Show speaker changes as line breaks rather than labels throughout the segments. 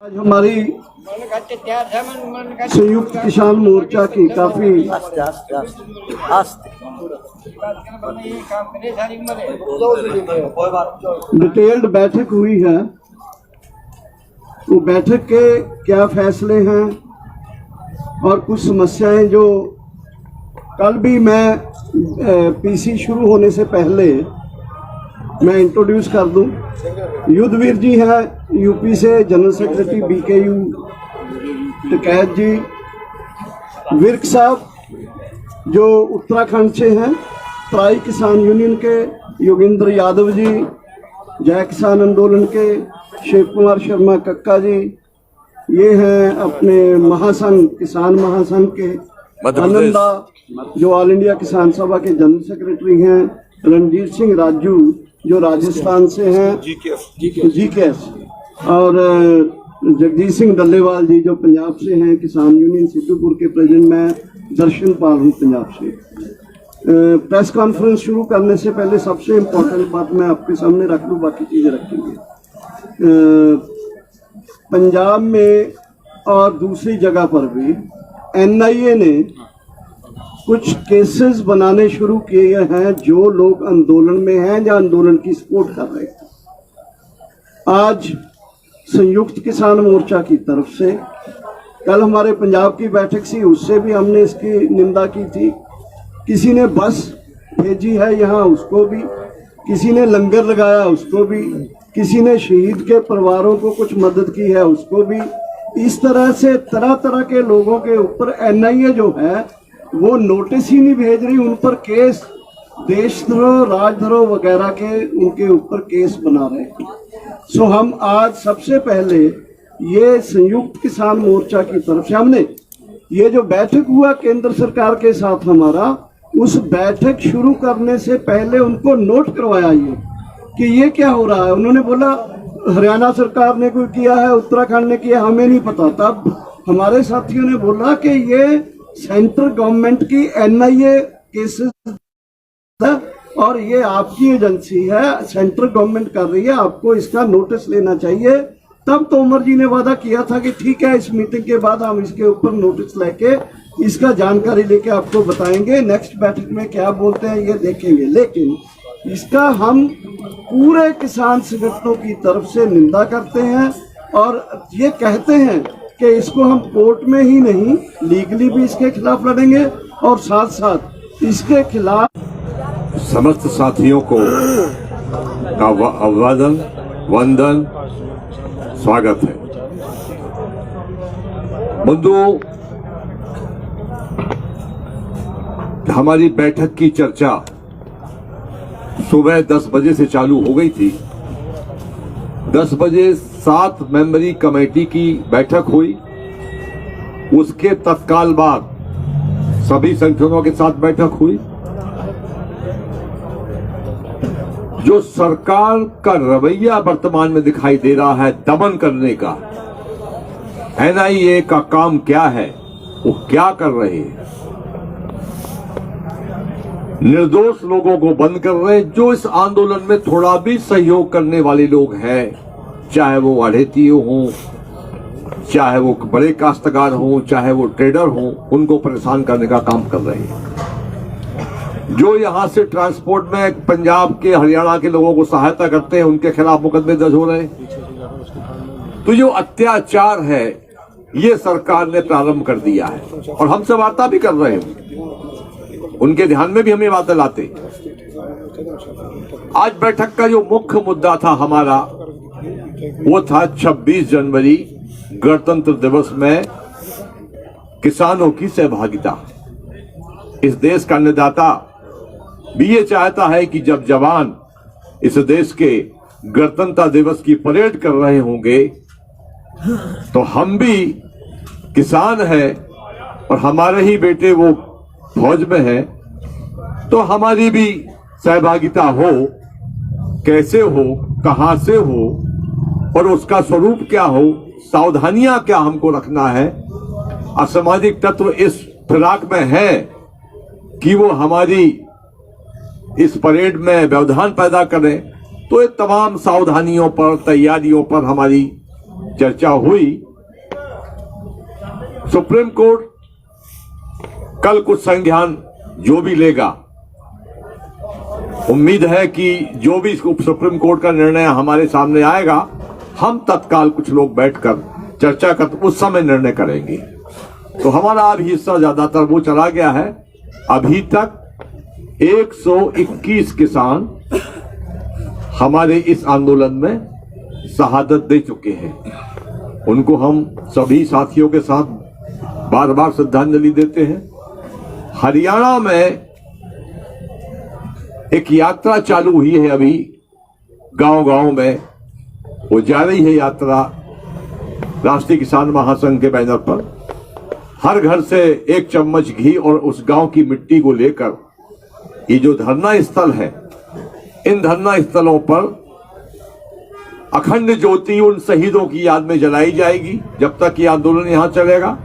आज हमारी संयुक्त किसान मोर्चा की काफी डिटेल्ड बैठक हुई है। वो बैठक के क्या फैसले हैं और कुछ समस्याएं जो कल भी मैं पीसी शुरू होने से पहले मैं इंट्रोड्यूस कर दूं। युद्धवीर जी हैं यूपी से, जनरल सेक्रेटरी बीकेयू टिकैत जी, विर्क साहब जो उत्तराखंड से हैं, ट्राई किसान यूनियन के योगेंद्र यादव जी, जय किसान आंदोलन के शिव कुमार शर्मा कक्का जी, ये हैं अपने महासंघ किसान महासंघ के आनंदा जो ऑल इंडिया किसान सभा के जनरल सेक्रेटरी हैं, रणजीत सिंह राजू जो राजस्थान से हैं, जीकेएस, और जगदीश सिंह डल्लेवाल जी जो पंजाब से हैं, किसान यूनियन सिद्धूपुर के प्रेसिडेंट। मैं दर्शन पाल हूँ पंजाब से। प्रेस कॉन्फ्रेंस शुरू करने से पहले सबसे इम्पोर्टेंट बात मैं आपके सामने रख लूँ, बाकी चीजें रखेंगे। पंजाब में और दूसरी जगह पर भी एनआईए ने कुछ केसेस बनाने शुरू किए हैं जो लोग आंदोलन में हैं या आंदोलन की सपोर्ट कर रहे हैं। आज संयुक्त किसान मोर्चा की तरफ से कल हमारे पंजाब की बैठक सी, उससे भी हमने इसकी निंदा की थी। किसी ने बस भेजी है यहाँ, उसको भी, किसी ने लंगर लगाया उसको भी, किसी ने शहीद के परिवारों को कुछ मदद की है उसको भी। इस तरह से तरह तरह के लोगों के ऊपर एनआईए जो है वो नोटिस ही नहीं भेज रही, उन पर केस, देशद्रोह, राजद्रोह वगैरह के उनके ऊपर केस बना रहे हैं। सो हम आज सबसे पहले ये संयुक्त किसान मोर्चा की तरफ से हमने ये जो बैठक हुआ केंद्र सरकार के साथ हमारा, उस बैठक शुरू करने से पहले उनको नोट करवाया ये कि ये क्या हो रहा है। उन्होंने बोला हरियाणा सरकार ने कोई किया है, उत्तराखंड ने किया, हमें नहीं पता। तब हमारे साथियों ने बोला कि ये सेंट्रल गवर्नमेंट की एनआईए केसेस है और ये आपकी एजेंसी है, सेंट्रल गवर्नमेंट कर रही है, आपको इसका नोटिस लेना चाहिए। तब तोमर जी ने वादा किया था कि ठीक है, इस मीटिंग के बाद हम इसके ऊपर नोटिस लेके इसका जानकारी लेके आपको बताएंगे, नेक्स्ट बैठक में क्या बोलते हैं ये देखेंगे। लेकिन इसका हम पूरे किसान संगठनों की तरफ से निंदा करते हैं और ये कहते हैं कि इसको हम कोर्ट में ही नहीं, लीगली भी इसके खिलाफ लड़ेंगे और साथ साथ इसके खिलाफ
समस्त साथियों को अभिवादन, वंदन, स्वागत है। बंधुओं, हमारी बैठक की चर्चा सुबह 10 बजे से चालू हो गई थी। 10 बजे 7 मेंबरी कमेटी की बैठक हुई। उसके तत्काल बाद सभी संगठनों के साथ बैठक हुई। जो सरकार का रवैया वर्तमान में दिखाई दे रहा है दमन करने का, एनआईए का काम क्या है, वो क्या कर रहे हैं, निर्दोष लोगों को बंद कर रहे हैं। जो इस आंदोलन में थोड़ा भी सहयोग करने वाले लोग हैं, चाहे वो अढ़ेती हों, चाहे वो बड़े काश्तकार हों, चाहे वो ट्रेडर हों, उनको परेशान करने का काम कर रहे हैं। जो यहां से ट्रांसपोर्ट में पंजाब के, हरियाणा के लोगों को सहायता करते हैं, उनके खिलाफ मुकदमे दर्ज हो रहे हैं। तो जो अत्याचार है ये सरकार ने प्रारंभ कर दिया है और हमसे वार्ता भी कर रहे हैं, उनके ध्यान में भी हमें बातें लाते। आज बैठक का जो मुख्य मुद्दा था हमारा, वो था 26 जनवरी गणतंत्र दिवस में किसानों की सहभागिता। इस देश का अन्नदाता भी ये चाहता है कि जब जवान इस देश के गणतंत्र दिवस की परेड कर रहे होंगे तो हम भी किसान हैं और हमारे ही बेटे वो फौज में हैं, तो हमारी भी सहभागिता हो। कैसे हो, कहां से हो और उसका स्वरूप क्या हो, सावधानियां क्या हमको रखना है। असामाजिक तत्व इस फिराक में है कि वो हमारी इस परेड में व्यवधान पैदा करें, तो ये तमाम सावधानियों पर, तैयारियों पर हमारी चर्चा हुई। सुप्रीम कोर्ट कल कुछ संज्ञान जो भी लेगा, उम्मीद है कि जो भी सुप्रीम कोर्ट का निर्णय हमारे सामने आएगा, हम तत्काल कुछ लोग बैठकर चर्चा कर उस समय निर्णय करेंगे। तो हमारा अब हिस्सा ज्यादातर वो चला गया है। अभी तक 121 किसान हमारे इस आंदोलन में शहादत दे चुके हैं। उनको हम सभी साथियों के साथ बार बार श्रद्धांजलि देते हैं। हरियाणा में एक यात्रा चालू हुई है अभी गांव-गांव में, वो जा रही है यात्रा राष्ट्रीय किसान महासंघ के बैनर पर। हर घर से एक चम्मच घी और उस गांव की मिट्टी को लेकर ये जो धरना स्थल है, इन धरना स्थलों पर अखंड ज्योति उन शहीदों की याद में जलाई जाएगी जब तक ये आंदोलन यहां चलेगा।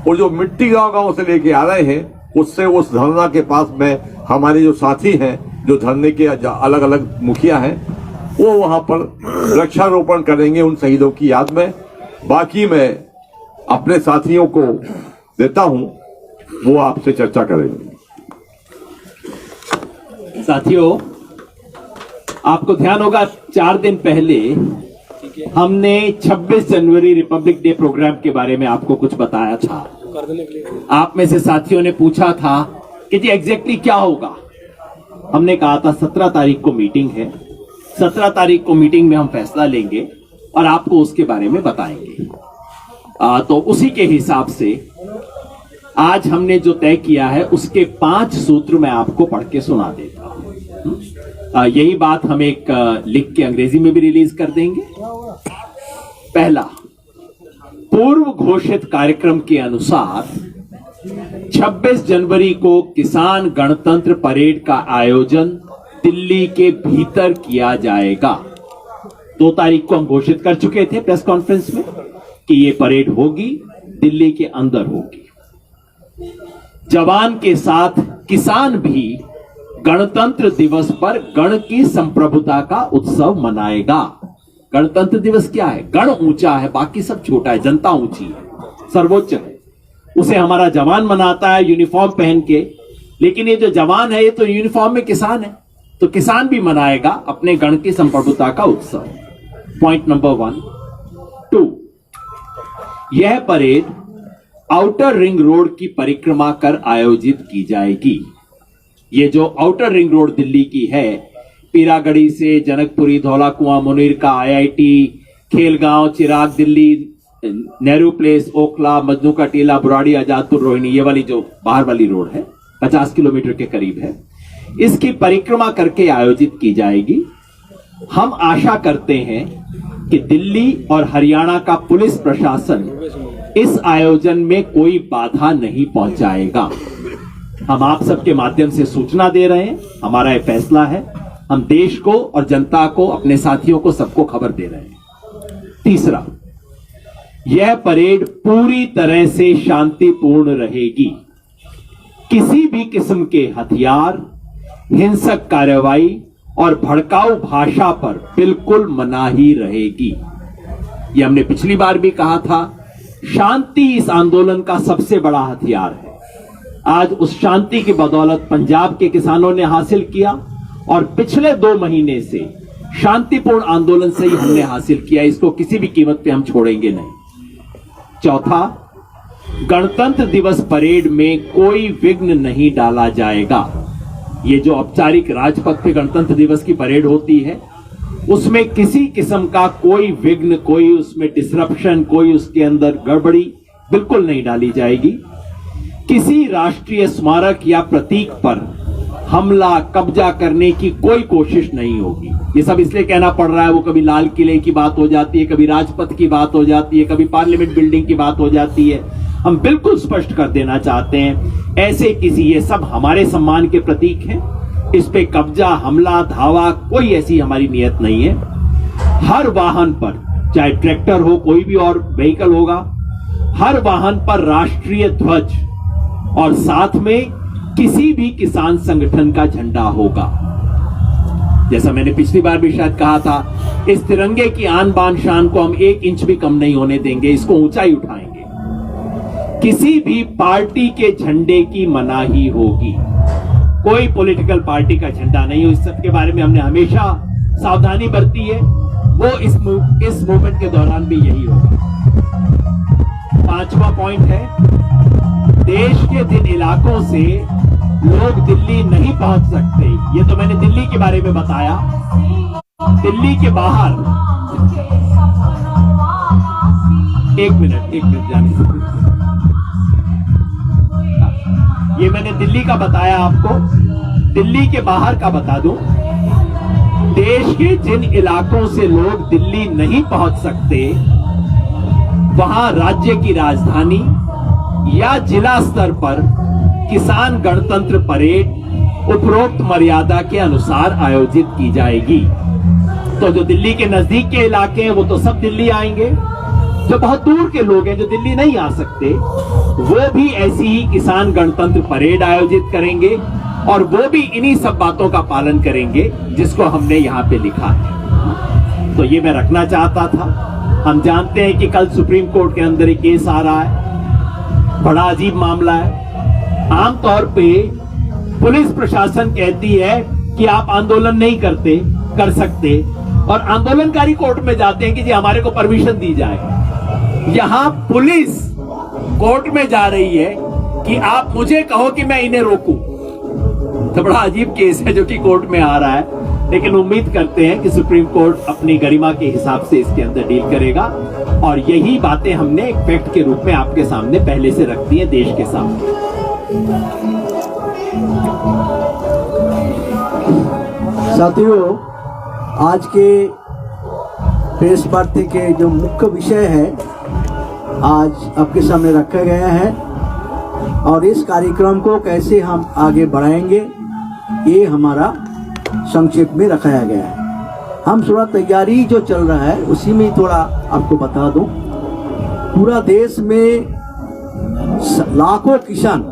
और जो मिट्टी गांव-गांव से लेके आ रहे हैं, उससे उस धरना के पास में हमारे जो साथी हैं, जो धरने के अलग अलग मुखिया हैं, वो वहां पर वृक्षारोपण करेंगे उन शहीदों की याद में। बाकी मैं अपने साथियों को देता हूं, वो आपसे चर्चा करेंगे।
साथियों, आपको ध्यान होगा 4 दिन पहले हमने 26 जनवरी रिपब्लिक डे प्रोग्राम के बारे में आपको कुछ बताया था। आप में से साथियों ने पूछा था कि जी एग्जैक्टली क्या होगा। हमने कहा था 17 तारीख को मीटिंग है, 17 तारीख को मीटिंग में हम फैसला लेंगे और आपको उसके बारे में बताएंगे। तो उसी के हिसाब से आज हमने जो तय किया है उसके 5 सूत्र मैं आपको पढ़ के सुना देता हूं। यही बात हम एक लिख के अंग्रेजी में भी रिलीज कर देंगे। पहला, पूर्व घोषित कार्यक्रम के अनुसार 26 जनवरी को किसान गणतंत्र परेड का आयोजन दिल्ली के भीतर किया जाएगा। 2 तारीख को हम घोषित कर चुके थे प्रेस कॉन्फ्रेंस में कि ये परेड होगी, दिल्ली के अंदर होगी। जवान के साथ किसान भी गणतंत्र दिवस पर गण की संप्रभुता का उत्सव मनाएगा। गणतंत्र दिवस क्या है? गण ऊंचा है, बाकी सब छोटा है, जनता ऊंची है, सर्वोच्च है। उसे हमारा जवान मनाता है यूनिफॉर्म पहन के, लेकिन ये जो जवान है ये तो यूनिफॉर्म में किसान है, तो किसान भी मनाएगा अपने गण की संप्रभुता का उत्सव। Point number 1। 2, यह परेड आउटर रिंग रोड की परिक्रमा कर आयोजित की जाएगी। ये जो आउटर रिंग रोड दिल्ली की है, पीरागढ़ी से जनकपुरी, धौला कुआं, मुनीरका, IIT, खेलगांव, चिराग दिल्ली, नेहरू प्लेस, ओखला, मजनू का टीला, बुराड़ी, आजादपुर, रोहिणी, ये वाली जो बाहर वाली रोड है 50 किलोमीटर के करीब है, इसकी परिक्रमा करके आयोजित की जाएगी। हम आशा करते हैं कि दिल्ली और हरियाणा का पुलिस प्रशासन इस आयोजन में कोई बाधा नहीं पहुंचाएगा। हम आप सबके माध्यम से सूचना दे रहे हैं, हमारा यह फैसला है। हम देश को और जनता को, अपने साथियों को, सबको खबर दे रहे हैं। तीसरा, यह परेड पूरी तरह से शांतिपूर्ण रहेगी। किसी भी किस्म के हथियार, हिंसक कार्रवाई और भड़काऊ भाषा पर बिल्कुल मनाही रहेगी। ये हमने पिछली बार भी कहा था, शांति इस आंदोलन का सबसे बड़ा हथियार है। आज उस शांति की बदौलत पंजाब के किसानों ने हासिल किया और पिछले 2 महीने से शांतिपूर्ण आंदोलन से ही हमने हासिल किया। इसको किसी भी कीमत पे हम छोड़ेंगे नहीं। चौथा, गणतंत्र दिवस परेड में कोई विघ्न नहीं डाला जाएगा। ये जो औपचारिक राजपथ पे गणतंत्र दिवस की परेड होती है, उसमें किसी किस्म का कोई विघ्न, कोई उसमें डिसरप्शन, कोई उसके अंदर गड़बड़ी बिल्कुल नहीं डाली जाएगी। किसी राष्ट्रीय स्मारक या प्रतीक पर हमला, कब्जा करने की कोई कोशिश नहीं होगी। ये सब इसलिए कहना पड़ रहा है, वो कभी लाल किले की बात हो जाती है, कभी राजपथ की बात हो जाती है, कभी पार्लियामेंट बिल्डिंग की बात हो जाती है। हम बिल्कुल स्पष्ट कर देना चाहते हैं, ऐसे किसी, ये सब हमारे सम्मान के प्रतीक हैं, इस पे कब्जा, हमला, धावा, कोई ऐसी हमारी नियत नहीं है। हर वाहन पर, चाहे ट्रैक्टर हो, कोई भी और व्हीकल होगा, हर वाहन पर राष्ट्रीय ध्वज और साथ में किसी भी किसान संगठन का झंडा होगा। जैसा मैंने पिछली बार भी शायद कहा था, इस तिरंगे की आन बान शान को हम 1 इंच भी कम नहीं होने देंगे, इसको ऊंचाई उठाएंगे। किसी भी पार्टी के झंडे की मनाही होगी, कोई पॉलिटिकल पार्टी का झंडा नहीं हो। इस सब के बारे में हमने हमेशा सावधानी बरती है, वो इस मूवमेंट के दौरान भी यही होगा। 5वां पॉइंट है, देश के जिन इलाकों से लोग दिल्ली नहीं पहुंच सकते, ये तो मैंने दिल्ली के बारे में बताया, दिल्ली के बाहर, एक मिनट जाने से, ये मैंने दिल्ली का बताया आपको, दिल्ली के बाहर का बता दूं। देश के जिन इलाकों से लोग दिल्ली नहीं पहुंच सकते, वहां राज्य की राजधानी या जिला स्तर पर किसान गणतंत्र परेड उपरोक्त मर्यादा के अनुसार आयोजित की जाएगी। तो जो दिल्ली के नजदीक के इलाके हैं वो तो सब दिल्ली आएंगे, जो बहुत दूर के लोग हैं जो दिल्ली नहीं आ सकते, वो भी ऐसी ही किसान गणतंत्र परेड आयोजित करेंगे, और वो भी इन्हीं सब बातों का पालन करेंगे जिसको हमने यहाँ पे लिखा है। तो ये मैं रखना चाहता था। हम जानते हैं कि कल सुप्रीम कोर्ट के अंदर एक केस आ रहा है, बड़ा अजीब मामला है। आमतौर पे पुलिस प्रशासन कहती है कि आप आंदोलन नहीं कर सकते, और आंदोलनकारी कोर्ट में जाते हैं कि जी हमारे को परमिशन दी जाए। यहां पुलिस कोर्ट में जा रही है कि आप मुझे कहो कि मैं इन्हें रोकूं। तो बड़ा अजीब केस है जो कि कोर्ट में आ रहा है, लेकिन उम्मीद करते हैं कि सुप्रीम कोर्ट अपनी गरिमा के हिसाब से इसके अंदर डील करेगा, और यही बातें हमने एक फैक्ट के रूप में आपके सामने पहले से रख दी है, देश के सामने।
साथियों, आज के प्रेस वार्ता के जो मुख्य विषय है आज आपके सामने रखा गया है, और इस कार्यक्रम को कैसे हम आगे बढ़ाएंगे ये हमारा संक्षेप में रखाया गया है। हम थोड़ा तैयारी जो चल रहा है उसी में थोड़ा आपको बता दूं। पूरा देश में लाखों किसान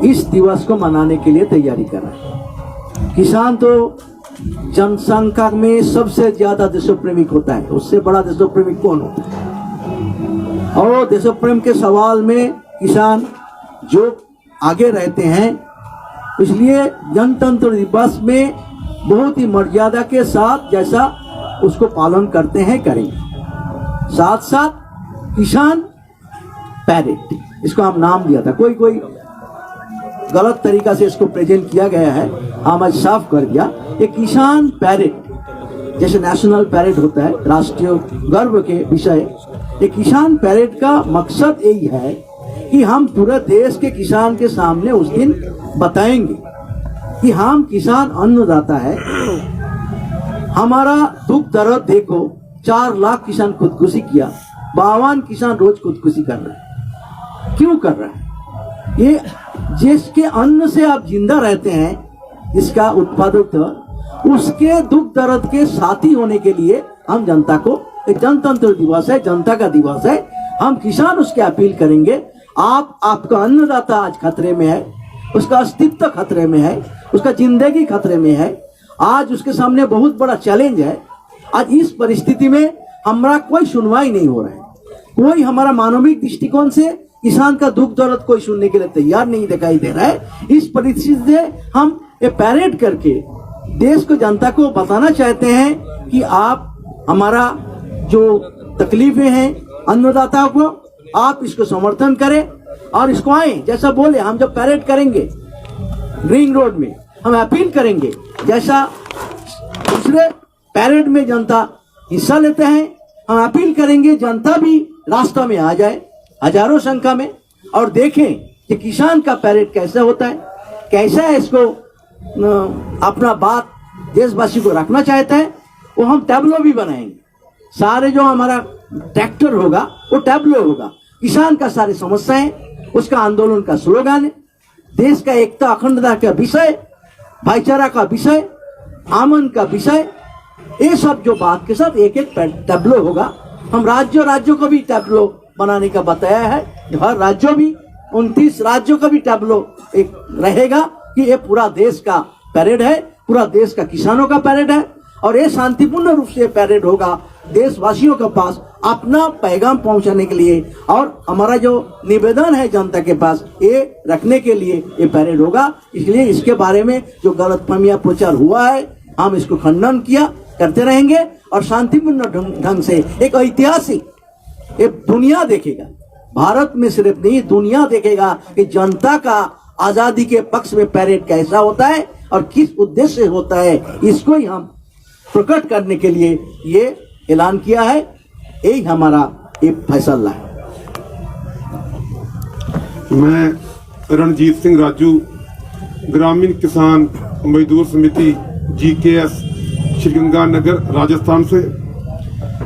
इस दिवस को मनाने के लिए तैयारी कर रहे हैं। किसान तो जनसंख्या में सबसे ज्यादा देशप्रेमिक होता है, उससे बड़ा देशप्रेमिक कौन होता है? और देशप्रेम के सवाल में किसान जो आगे रहते हैं, इसलिए गणतंत्र दिवस में बहुत ही मर्यादा के साथ जैसा उसको पालन करते हैं करेंगे। साथ साथ किसान पैरेड, इसको हम नाम दिया था, कोई गलत तरीका से इसको प्रेजेंट किया गया है, हम आज साफ कर दिया। ये किसान पैरेड जैसे नेशनल पैरेड होता है, राष्ट्रीय गर्व के विषय, ये किसान पैरेड का मकसद यही है कि हम पूरे देश के किसान के सामने उस दिन बताएंगे कि हम किसान अन्नदाता है, हमारा दुख दर्द देखो। 4 लाख किसान खुदकुशी किया, 52 किसान रोज खुदकुशी कर रहे हैं। क्यों कर रहे हैं? ये जिसके अन्न से आप जिंदा रहते हैं, जिसका उत्पादक, उसके दुख दर्द के साथी होने के लिए हम जनता को, एक जनतंत्र दिवस है, जनता का दिवस है, हम किसान उसके अपील करेंगे। आपका अन्नदाता आज खतरे में है, उसका अस्तित्व खतरे में है, उसका जिंदगी खतरे में है। आज उसके सामने बहुत बड़ा चैलेंज है। आज इस परिस्थिति में हमारा कोई सुनवाई नहीं हो रहा है, कोई हमारा मानविक दृष्टिकोण से किसान का दुख दर्द कोई सुनने के लिए तैयार नहीं दिखाई दे रहा है। इस परिस्थिति से हम ये पैरेड करके देश को, जनता को बताना चाहते हैं कि आप हमारा जो तकलीफें हैं अन्नदाताओं को, आप इसको समर्थन करें और इसको आए। जैसा बोले, हम जब पैरेड करेंगे रिंग रोड में, हम अपील करेंगे जैसा दूसरे पैरेड में जनता हिस्सा लेते हैं, हम अपील करेंगे जनता भी रास्ता में आ जाए हजारों संख्या में, और देखें कि किसान का पैरेड कैसे होता है, कैसा है, इसको अपना बात देशवासी को रखना चाहता है। वो हम टैबलो भी बनाएंगे, सारे जो हमारा ट्रैक्टर होगा वो टैबलो होगा, किसान का सारी समस्याएं, उसका आंदोलन का स्लोगन, देश का एकता अखंडता का विषय, भाईचारा का विषय, आमन का विषय, ये सब जो बात के साथ एक एक टैबलो होगा। हम राज्यों को भी टैबलो बनाने का बताया है, हर राज्यों भी 29 राज्यों का भी टैबलो एक रहेगा कि ये पूरा देश का पैरेड है, पूरा देश का किसानों का पैरेड है और ये शांतिपूर्ण रूप से पैरेड होगा देशवासियों के पास अपना पैगाम पहुंचाने के लिए। और हमारा जो निवेदन है जनता के पास ये रखने के लिए ये पैरेड होगा। इसलिए इसके बारे में जो गलतफहमियां प्रचार हुआ है हम इसको खंडन करते रहेंगे और शांतिपूर्ण ढंग से एक ऐतिहासिक एक दुनिया देखेगा, भारत में सिर्फ नहीं दुनिया देखेगा कि जनता का आजादी के पक्ष में पैरेड कैसा होता है और किस उद्देश्य से होता है। इसको ही हम प्रकट करने के लिए ये ऐलान किया है। यही हमारा एक फैसला है।
मैं रणजीत सिंह राजू, ग्रामीण किसान मजदूर समिति GKS श्रीगंगानगर राजस्थान से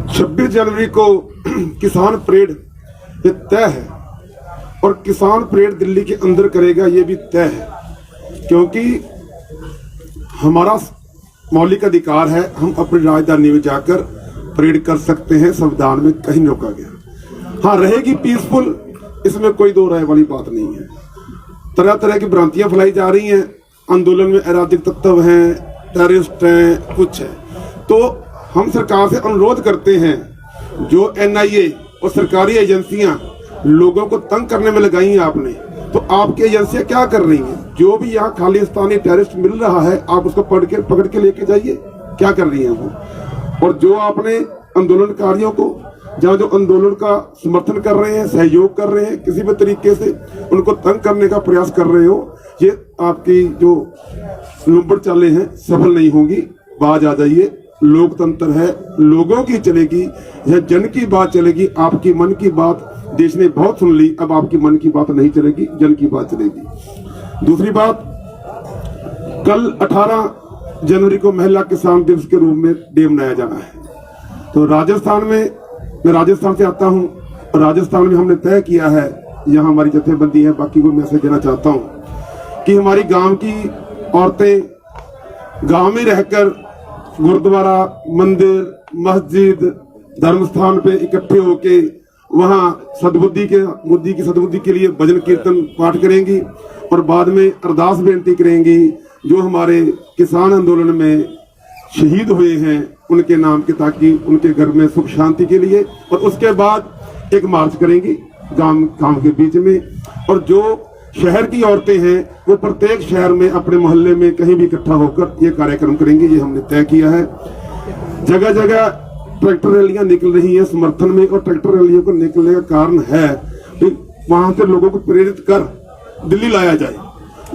26 जनवरी को किसान परेड ये तय है और किसान परेड दिल्ली के अंदर करेगा ये भी तय है, क्योंकि हमारा मौलिक अधिकार है हम अपनी राजधानी में जाकर परेड कर सकते हैं, संविधान में कहीं रोका गया। हाँ, रहेगी पीसफुल, इसमें कोई दो राय वाली बात नहीं है। तरह तरह की भ्रांतियां फैलाई जा रही हैं, आंदोलन में अराजक तत्व हैं, टेररिस्ट हैं, कुछ है। तो हम सरकार से अनुरोध करते हैं जो NIA और सरकारी एजेंसियां लोगों को तंग करने में लगाई हैं आपने, तो आपकी एजेंसियां क्या कर रही हैं? जो भी यहाँ खालिस्तानी टेररिस्ट मिल रहा है आप उसको पकड़ के लेके जाइए, क्या कर रही हैं वो? और जो आपने आंदोलनकारियों को जहाँ जो आंदोलन का समर्थन कर रहे हैं, सहयोग कर रहे हैं, किसी भी तरीके से उनको तंग करने का प्रयास कर रहे हो, ये आपकी जो लुम्बड़ चालें हैं सफल नहीं होंगी। बाज आ जाइए, लोकतंत्र है, लोगों की चलेगी, यह जन की बात चलेगी। आपकी मन की बात देश ने बहुत सुन ली, अब आपकी मन की बात नहीं चलेगी, जन की बात चलेगी। दूसरी बात, कल 18 जनवरी को महिला किसान दिवस के रूप में डे मनाया जाना है। तो राजस्थान में, मैं राजस्थान से आता हूं और राजस्थान में हमने तय किया है, यहाँ हमारी जथेबंदी है, बाकी को मैसेज देना चाहता हूं कि हमारी गांव की औरतें गांव में रहकर गुरुद्वारा, मंदिर, मस्जिद, धर्म स्थान पे इकट्ठे होके वहां बुद्धि की सद्बुद्धि के लिए भजन कीर्तन पाठ करेंगी और बाद में अरदास बेनती करेंगी जो हमारे किसान आंदोलन में शहीद हुए हैं उनके नाम के, ताकि उनके घर में सुख शांति के लिए। और उसके बाद एक मार्च करेंगी गांव के बीच में। और जो शहर की औरतें हैं वो प्रत्येक शहर में, अपने मोहल्ले में कहीं भी इकट्ठा होकर ये कार्यक्रम करेंगे, ये हमने तय किया है। जगह जगह ट्रैक्टर रैलियां निकल रही हैं समर्थन में, और ट्रैक्टर रैलियों को निकलने का कारण है कि वहां से लोगों को प्रेरित कर दिल्ली लाया जाए।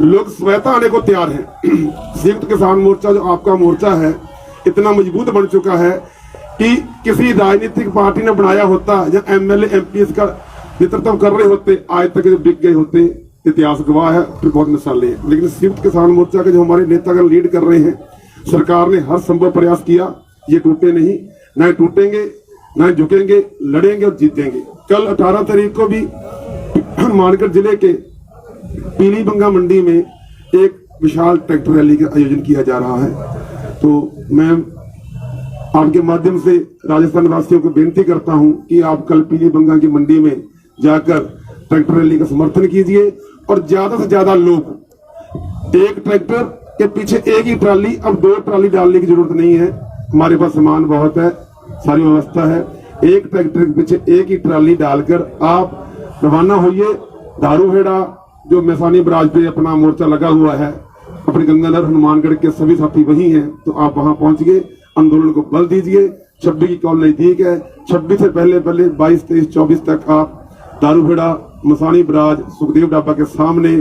लोग स्वतः आने को तैयार हैं। संयुक्त किसान मोर्चा जो आपका मोर्चा है इतना मजबूत बन चुका है कि किसी राजनीतिक पार्टी ने बनाया होता या MLA MPs का नेतृत्व कर रहे होते, आज तक जो बिक गए होते, इतिहास गवाह है, फिर बहुत मिसालें हैं। लेकिन संयुक्त किसान मोर्चा के जो हमारे नेतागण लीड कर रहे हैं, सरकार ने हर संभव प्रयास किया, ये टूटे नहीं, न टूटेंगे, न झुकेंगे, लड़ेंगे और जीतेंगे। कल 18 तारीख को भी हनुमानगढ़ जिले के पीलीबंगा मंडी में एक विशाल ट्रैक्टर रैली का आयोजन किया जा रहा है। तो मैं आपके माध्यम से राजस्थान वासियों को बेनती करता हूं कि आप कल पीलीबंगा की मंडी में जाकर ट्रैक्टर रैली का समर्थन कीजिए और ज्यादा से ज्यादा लोग, एक ट्रैक्टर के पीछे एक ही ट्राली, अब 2 ट्राली डालने की जरूरत नहीं है, हमारे पास सामान बहुत है, सारी व्यवस्था है। एक ट्रैक्टर के पीछे एक ही ट्राली डालकर आप रवाना होइए। दारूहेड़ा जो मैसानी बराज पे अपना मोर्चा लगा हुआ है, अपने गंगानगर हनुमानगढ़ के सभी साथी वही हैं, तो आप वहां पहुंच गए, आंदोलन को बल दीजिए। 26 की कॉल नजदीक है, 26 से पहले 22, 23, 24 तक आप दारूहेड़ा, मसानी बराज, सुखदेव ढाबा के सामने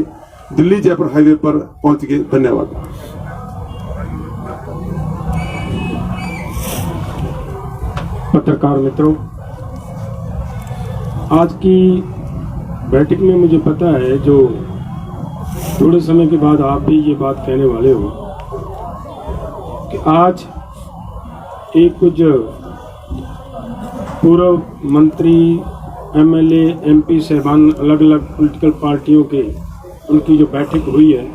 दिल्ली जयपुर हाईवे पर पहुंच गए। धन्यवाद।
पत्रकार मित्रों, आज की बैठक में मुझे पता है जो थोड़े समय के बाद आप भी ये बात कहने वाले हो कि आज एक कुछ पूर्व मंत्री, MLA, MP साहबान, अलग अलग पॉलिटिकल पार्टियों के उनकी जो बैठक हुई है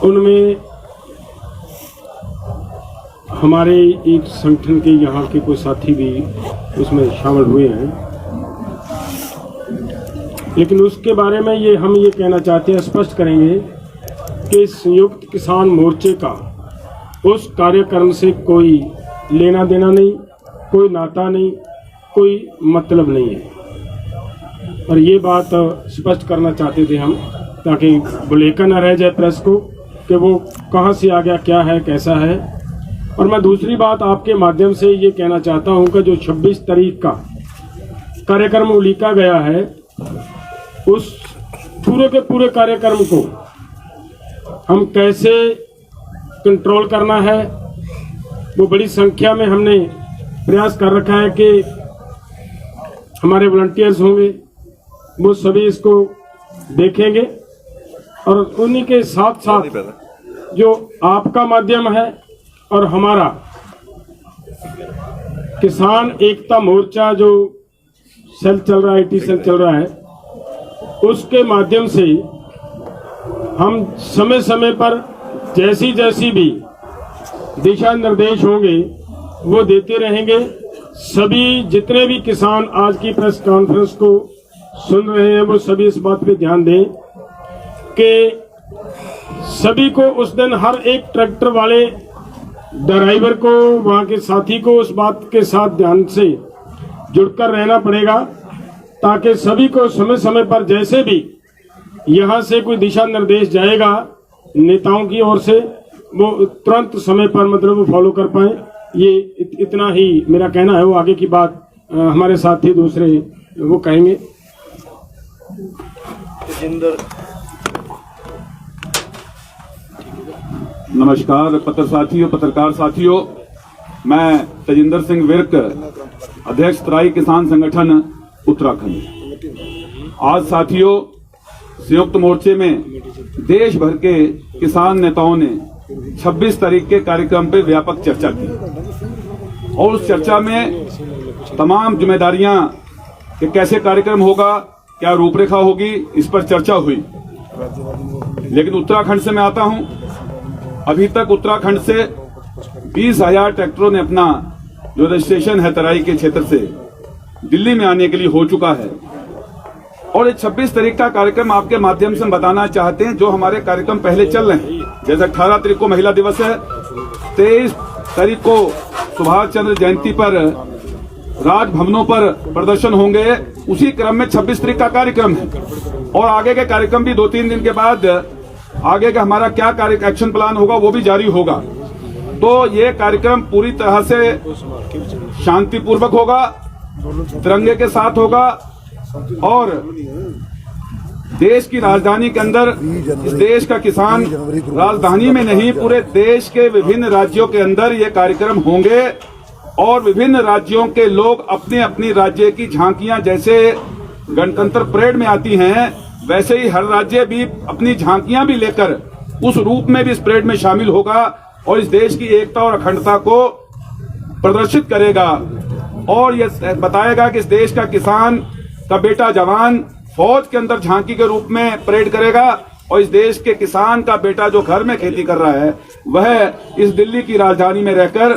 उनमें हमारे एक संगठन के यहाँ के कुछ साथी भी उसमें शामिल हुए हैं। लेकिन उसके बारे में हम ये कहना चाहते हैं, स्पष्ट करेंगे कि संयुक्त किसान मोर्चे का उस कार्यक्रम से कोई लेना देना नहीं, कोई नाता नहीं, कोई मतलब नहीं है। और ये बात स्पष्ट करना चाहते थे हम, ताकि बुलेका न रह जाए प्रेस को कि वो कहाँ से आ गया, क्या है, कैसा है। और मैं दूसरी बात आपके माध्यम से ये कहना चाहता हूँ कि जो 26 तारीख का कार्यक्रम उलीका गया है, उस पूरे के पूरे कार्यक्रम को हम कैसे कंट्रोल करना है, वो बड़ी संख्या में हमने प्रयास कर रखा है कि हमारे वॉलंटियर्स होंगे, वो सभी इसको देखेंगे। और उन्हीं के साथ साथ जो आपका माध्यम है और हमारा किसान एकता मोर्चा जो सेल चल रहा है, IT सेल चल रहा है, उसके माध्यम से हम समय समय पर जैसी जैसी भी दिशा निर्देश होंगे वो देते रहेंगे। सभी जितने भी किसान आज की प्रेस कॉन्फ्रेंस को सुन रहे हैं, वो सभी इस बात पे ध्यान दें कि सभी को उस दिन हर एक ट्रैक्टर वाले ड्राइवर को, वहां के साथी को उस बात के साथ ध्यान से जुड़कर रहना पड़ेगा, ताकि सभी को समय समय पर जैसे भी यहां से कोई दिशा निर्देश जाएगा नेताओं की ओर से, वो तुरंत समय पर मतलब वो फॉलो कर पाए। ये इतना ही मेरा कहना है। वो आगे की बात हमारे साथी दूसरे वो कहेंगे।
नमस्कार पत्रकार साथियों, मैं तेजिंदर सिंह विर्क, अध्यक्ष तराई किसान संगठन उत्तराखंड। आज साथियों, संयुक्त मोर्चे में देश भर के किसान नेताओं ने 26 तारीख के कार्यक्रम पर व्यापक चर्चा की और उस चर्चा में तमाम जिम्मेदारियां कि कैसे कार्यक्रम होगा, क्या रूपरेखा होगी, इस पर चर्चा हुई। लेकिन उत्तराखंड से मैं आता हूं, अभी तक उत्तराखंड से 20,000 ट्रैक्टरों ने अपना जो रजिस्ट्रेशन है तराई के क्षेत्र से दिल्ली में आने के लिए हो चुका है। और ये 26 तारीख का कार्यक्रम आपके माध्यम से हम बताना चाहते हैं। जो हमारे कार्यक्रम पहले चल रहे हैं, जैसे 18 तारीख को महिला दिवस है, 23 तारीख को सुभाष चंद्र जयंती पर राजभवनों पर प्रदर्शन होंगे, उसी क्रम में 26 तारीख का कार्यक्रम है। और आगे के कार्यक्रम भी 2-3 दिन के बाद आगे का हमारा क्या एक्शन प्लान होगा वो भी जारी होगा। तो ये कार्यक्रम पूरी तरह से शांतिपूर्वक होगा, तिरंगे के साथ होगा और देश की राजधानी के अंदर, इस देश का किसान राजधानी में नहीं पूरे देश के विभिन्न राज्यों के अंदर ये कार्यक्रम होंगे और विभिन्न राज्यों के लोग अपने अपनी राज्य की झांकियां जैसे गणतंत्र परेड में आती हैं, वैसे ही हर राज्य भी अपनी झांकियां भी लेकर उस रूप में भी इस परेड में शामिल होगा और इस देश की एकता और अखंडता को प्रदर्शित करेगा और यह बताएगा कि इस देश का किसान का बेटा जवान फौज के अंदर झांकी के रूप में परेड करेगा और इस देश के किसान का बेटा जो घर में खेती कर रहा है वह इस दिल्ली की राजधानी में रहकर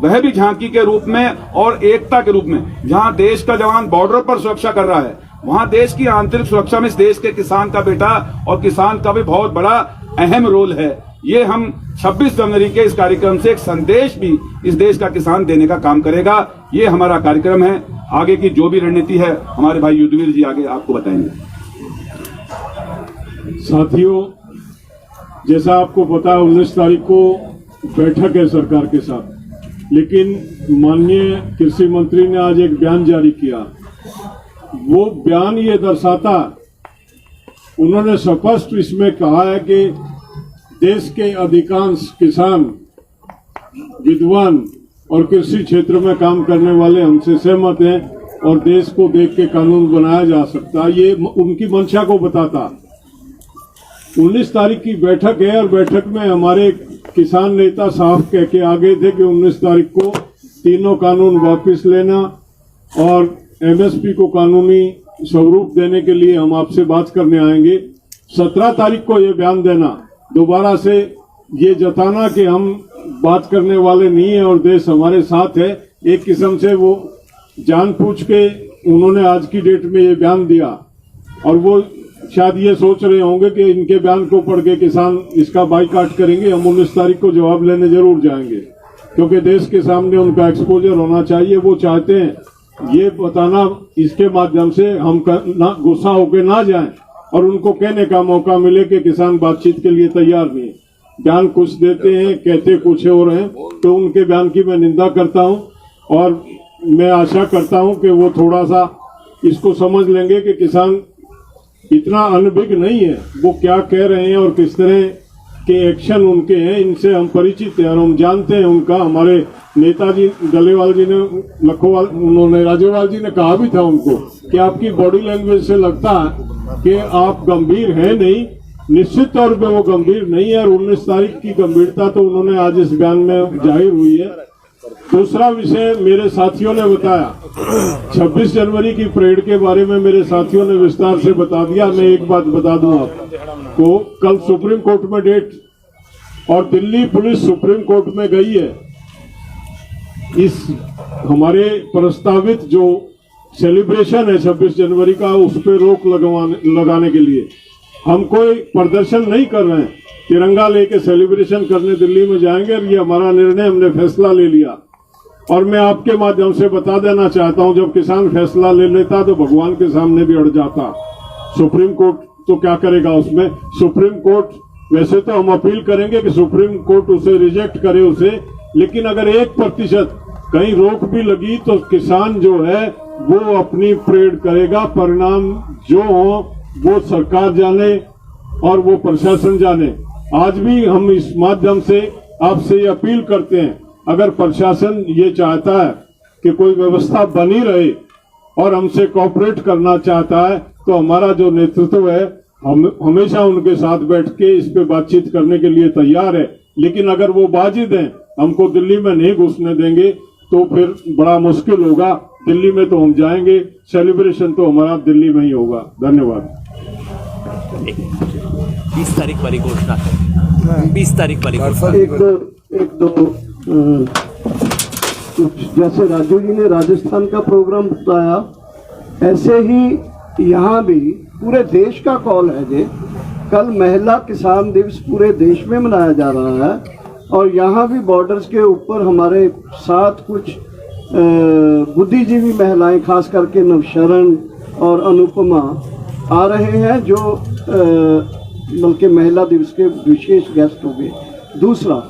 वह भी झांकी के रूप में और एकता के रूप में, जहां देश का जवान बॉर्डर पर सुरक्षा कर रहा है, वहां देश की आंतरिक सुरक्षा में इस देश के किसान का बेटा और किसान का भी बहुत बड़ा अहम रोल है। ये हम 26 जनवरी के इस कार्यक्रम से एक संदेश भी इस देश का किसान देने का काम करेगा। ये हमारा कार्यक्रम है। आगे की जो भी रणनीति है हमारे भाई युद्धवीर जी आगे आपको बताएंगे।
साथियों, जैसा आपको पता है 19 तारीख को बैठक है सरकार के साथ, लेकिन माननीय कृषि मंत्री ने आज एक बयान जारी किया। वो बयान ये दर्शाता, उन्होंने स्पष्ट इसमें कहा है कि देश के अधिकांश किसान, विद्वान और कृषि क्षेत्र में काम करने वाले हमसे सहमत हैं और देश को देख के कानून बनाया जा सकता है। ये उनकी मंशा को बताता। 19 तारीख की बैठक है और बैठक में हमारे किसान नेता साहब कह के आगे थे कि 19 तारीख को तीनों कानून वापस लेना और MSP को कानूनी स्वरूप देने के लिए हम आपसे बात करने आएंगे। 17 तारीख को ये बयान देना, दोबारा से ये जताना कि हम बात करने वाले नहीं है और देश हमारे साथ है। एक किस्म से वो जानबूझ के उन्होंने आज की डेट में ये बयान दिया और वो शायद ये सोच रहे होंगे कि इनके बयान को पढ़ के किसान इसका बाइकाट करेंगे। हम 19 तारीख को जवाब लेने जरूर जाएंगे, क्योंकि देश के सामने उनका एक्सपोजर होना चाहिए। वो चाहते हैं ये बताना, इसके माध्यम से हम गुस्सा होकर ना जाएं और उनको कहने का मौका मिले कि किसान बातचीत के लिए तैयार नहीं। बयान कुछ देते हैं, कहते कुछ और हैं, तो उनके बयान की मैं निंदा करता हूं और मैं आशा करता हूं कि वो थोड़ा सा इसको समझ लेंगे कि किसान इतना अनभिज्ञ नहीं है। वो क्या कह रहे हैं और किस तरह के एक्शन उनके हैं, इनसे हम परिचित हैं और हम जानते हैं उनका। हमारे नेताजी डलेवाल जी ने, लखोवाल, उन्होंने, राजेवाल जी ने कहा भी था उनको कि आपकी बॉडी लैंग्वेज से लगता है कि आप गंभीर हैं नहीं। निश्चित तौर पे वो गंभीर नहीं है और 19 तारीख की गंभीरता तो उन्होंने आज इस बयान में जाहिर हुई है। दूसरा विषय मेरे साथियों ने बताया, 26 जनवरी की परेड के बारे में मेरे साथियों ने विस्तार से बता दिया। मैं एक बात बता दूं आपको, कल सुप्रीम कोर्ट में डेट और दिल्ली पुलिस सुप्रीम कोर्ट में गई है इस हमारे प्रस्तावित जो सेलिब्रेशन है 26 जनवरी का, उस पर रोक लगाने के लिए। हम कोई प्रदर्शन नहीं कर रहे हैं, तिरंगा लेके सेलिब्रेशन करने दिल्ली में जाएंगे और ये हमारा निर्णय, हमने फैसला ले लिया। और मैं आपके माध्यम से बता देना चाहता हूं, जब किसान फैसला ले लेता तो भगवान के सामने भी अड़ जाता। सुप्रीम कोर्ट तो क्या करेगा उसमें? सुप्रीम कोर्ट, वैसे तो हम अपील करेंगे कि सुप्रीम कोर्ट उसे रिजेक्ट करे उसे, लेकिन अगर 1% कहीं रोक भी लगी तो किसान जो है वो अपनी परेड करेगा। परिणाम जो हो वो सरकार जाने और वो प्रशासन जाने। आज भी हम इस माध्यम से आपसे ये अपील करते हैं, अगर प्रशासन ये चाहता है कि कोई व्यवस्था बनी रहे और हमसे कोऑपरेट करना चाहता है, तो हमारा जो नेतृत्व है हम हमेशा उनके साथ बैठ के इस पे बातचीत करने के लिए तैयार है। लेकिन अगर वो बाजिद हैं, हमको दिल्ली में नहीं घुसने देंगे, तो फिर बड़ा मुश्किल होगा। दिल्ली में तो हम जाएंगे, सेलिब्रेशन तो हमारा दिल्ली में ही होगा। धन्यवाद।
20 तारीख वाली घोषणा है, 20 तारीख वाली घोषणा।
एक दो कुछ जैसे राजू जी ने राजस्थान का प्रोग्राम बताया, ऐसे ही यहाँ भी पूरे देश का कॉल है जे कल महिला किसान दिवस पूरे देश में मनाया जा रहा है और यहाँ भी बॉर्डर्स के ऊपर हमारे साथ कुछ बुद्धिजीवी महिलाएं, खास करके नवशरण और अनुपमा आ रहे हैं, जो बल्कि महिला दिवस के विशेष गेस्ट हो गए। दूसरा,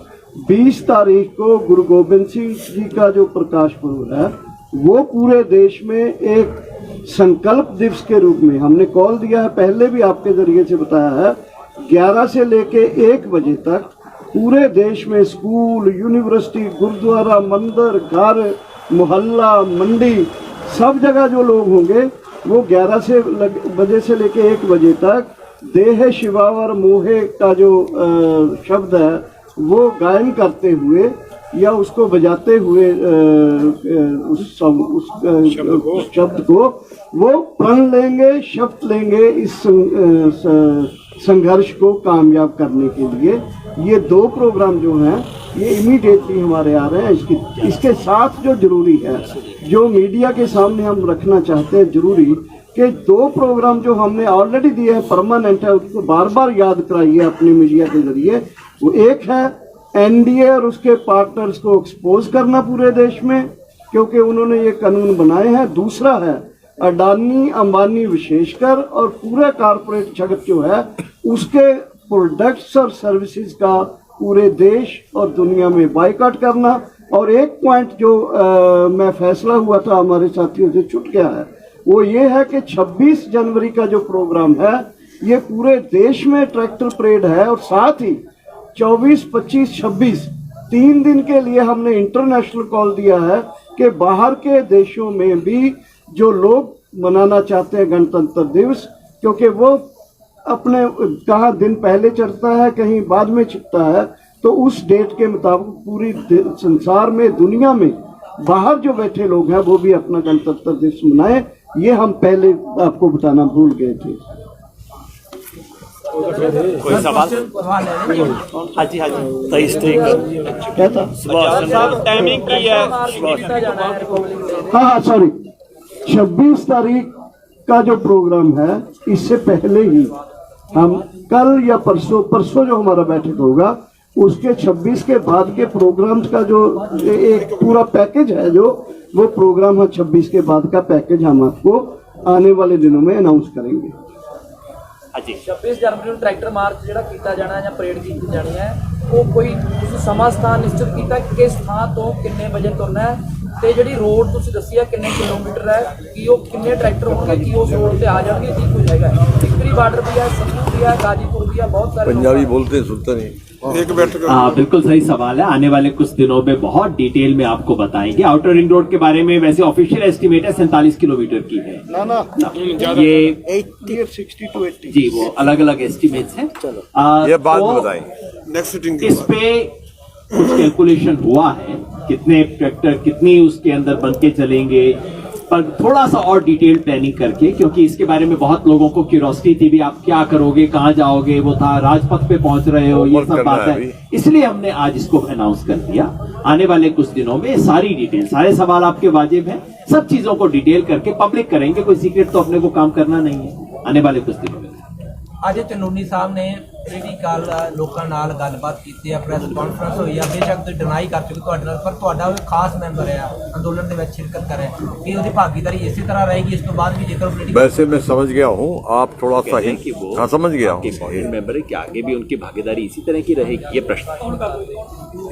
20 तारीख को गुरु गोबिंद सिंह जी का जो प्रकाश पर्व है वो पूरे देश में एक संकल्प दिवस के रूप में हमने कॉल दिया है, पहले भी आपके जरिए से बताया है। 11 से लेके 1 बजे तक पूरे देश में स्कूल, यूनिवर्सिटी, गुरुद्वारा, मंदिर, घर, मोहल्ला, मंडी, सब जगह जो लोग होंगे वो 11 बजे से लेके 1 बजे तक देह शिवावर मोहे का जो शब्द है वो गायन करते हुए या उसको बजाते हुए उस शब्द को वो प्रण लेंगे, शब्द लेंगे इस संघर्ष को कामयाब करने के लिए। ये 2 प्रोग्राम जो हैं ये इमीडिएटली हमारे आ रहे हैं। इसके साथ जो जरूरी है, जो मीडिया के सामने हम रखना चाहते हैं जरूरी, कि 2 प्रोग्राम जो हमने ऑलरेडी दिए हैं परमानेंट है, उसको बार बार याद कराइए अपनी मीडिया के जरिए। वो एक है एनडीए और उसके पार्टनर्स को एक्सपोज करना पूरे देश में, क्योंकि उन्होंने ये कानून बनाए हैं। दूसरा है अडानी अंबानी विशेषकर और पूरा कारपोरेट जगत जो है उसके प्रोडक्ट्स और सर्विसेज का पूरे देश और दुनिया में बाइकआउट करना। और एक पॉइंट जो मैं फैसला हुआ था हमारे साथियों से छूट गया है, वो ये है कि 26 जनवरी का जो प्रोग्राम है ये पूरे देश में ट्रैक्टर परेड है और साथ ही 24, 25, 26 3 दिन के लिए हमने इंटरनेशनल कॉल दिया है कि बाहर के देशों में भी जो लोग मनाना चाहते हैं गणतंत्र दिवस, क्योंकि वो अपने कहाँ दिन पहले चढ़ता है कहीं बाद में छिपता है, तो उस डेट के मुताबिक पूरी संसार में, दुनिया में बाहर जो बैठे लोग हैं वो भी अपना गणतंत्र दिवस मनाएं। ये हम पहले आपको बताना भूल गए थे।
कोई सवाल? हाँ जी 23 तारीख
क्या था?
टाइमिंग की है।
हाँ सॉरी, 26 तारीख का जो प्रोग्राम है, इससे पहले ही हम कल या परसों जो हमारा बैठक होगा, उसके 26 के बाद के प्रोग्राम्स का जो एक पूरा पैकेज है, जो वो प्रोग्राम है 26 के बाद का पैकेज हम आपको आने वाले दिनों में अनाउंस करेंगे।
26 जनवरी ਨੂੰ ਟਰੈਕਟਰ ਮਾਰਚ ਜਿਹੜਾ ਕੀਤਾ ਜਾਣਾ ਜਾਂ ਪਰੇਡ ਕੀਤੀ ਜਾਣੀ ਹੈ, ਉਹ ਕੋਈ ਤੁਸੀਂ ਸਮਾਂ ਸਥਾਨ ਨਿਸ਼ਚਿਤ ਕੀਤਾ ਕਿਸ ਥਾਂ ਤੋਂ ਕਿੰਨੇ ਵਜੇ ਤੁਰਨਾ ਹੈ, ਤੇ ਜਿਹੜੀ ਰੋਡ ਤੁਸੀਂ ਦੱਸੀ ਹੈ ਕਿੰਨੇ ਕਿਲੋਮੀਟਰ ਹੈ, ਕਿ ਉਹ ਕਿੰਨੇ ਟਰੈਕਟਰ ਹੋਣਗੇ, ਕਿ ਉਸ ਰੋਡ ਤੇ ਆ ਜਾਣਗੇ, ਕੀ ਕੁਝ ਹੈਗਾ। ਟਿਕਰੀ ਬਾਰਡਰ भी है, संगरूर भी है, गाजीपुर भी है, बहुत सारे
पंजाबी बोलते हैं सुनते नहीं।
एक बैठक
बिल्कुल सही सवाल है। आने वाले कुछ दिनों में बहुत डिटेल में आपको बताएंगे। आउटर रिंग रोड के बारे में वैसे ऑफिशियल एस्टिमेट है 47 किलोमीटर की है।
ना
ये
80 or 60 to 80
जी वो अलग अलग एस्टिमेट्स हैं।
ये बात
तो
बताएं।
नेक्स्ट सिटिंग
इस पे कुछ कैलकुलेशन हुआ है, कितने ट्रैक्टर कितनी उसके अंदर बन के चलेंगे, पर थोड़ा सा और डिटेल प्लानिंग करके, क्योंकि इसके बारे में बहुत लोगों को क्यूरियोसिटी थी भी, आप क्या करोगे, कहाँ जाओगे, वो था राजपथ पे पहुंच रहे हो, ये सब बात है। इसलिए हमने आज इसको अनाउंस कर दिया। आने वाले कुछ दिनों में सारी डिटेल, सारे सवाल आपके वाजिब हैं, सब चीजों को डिटेल करके पब्लिक करेंगे। कोई सीक्रेट तो अपने को काम करना नहीं है। आने वाले कुछ दिनों में
ਅੱਜ ਚੰਨੂਨੀ ਸਾਹਿਬ ਨੇ ਪੋਲੀਟੀਕਲ ਲੋਕਾਂ ਨਾਲ ਗੱਲਬਾਤ ਕੀਤੀ ਹੈ, ਪ੍ਰੈਸ ਕਾਨਫਰੰਸ ਹੋਈ ਹੈ, ਬੇਸ਼ੱਕ ਤੁਸੀਂ ਡਿਨਾਈ ਕਰ ਚੁੱਕੇ ਤੁਹਾਡੇ ਨਾਲ, ਪਰ ਤੁਹਾਡਾ ਉਹ ਖਾਸ ਮੈਂਬਰ ਹੈ ਅੰਦੋਲਨ ਦੇ ਵਿੱਚ ਸ਼ਿਰਕਤ ਕਰੇ, ਕਿ ਉਹਦੀ ਭਾਗੀਦਾਰੀ ਇਸੇ ਤਰ੍ਹਾਂ ਰਹੇਗੀ ਇਸ ਤੋਂ ਬਾਅਦ ਵੀ ਜੇਕਰ ਪੋਲੀਟੀਕਲ।
वैसे मैं समझ गया हूँ, आप थोड़ा सा ही
कि वो
हाँ समझ गया हूँ।
इंपॉर्टेंट मेंबर है कि आगे भी उनकी भागीदारी इसी तरह की रहेगी, ये प्रश्न है।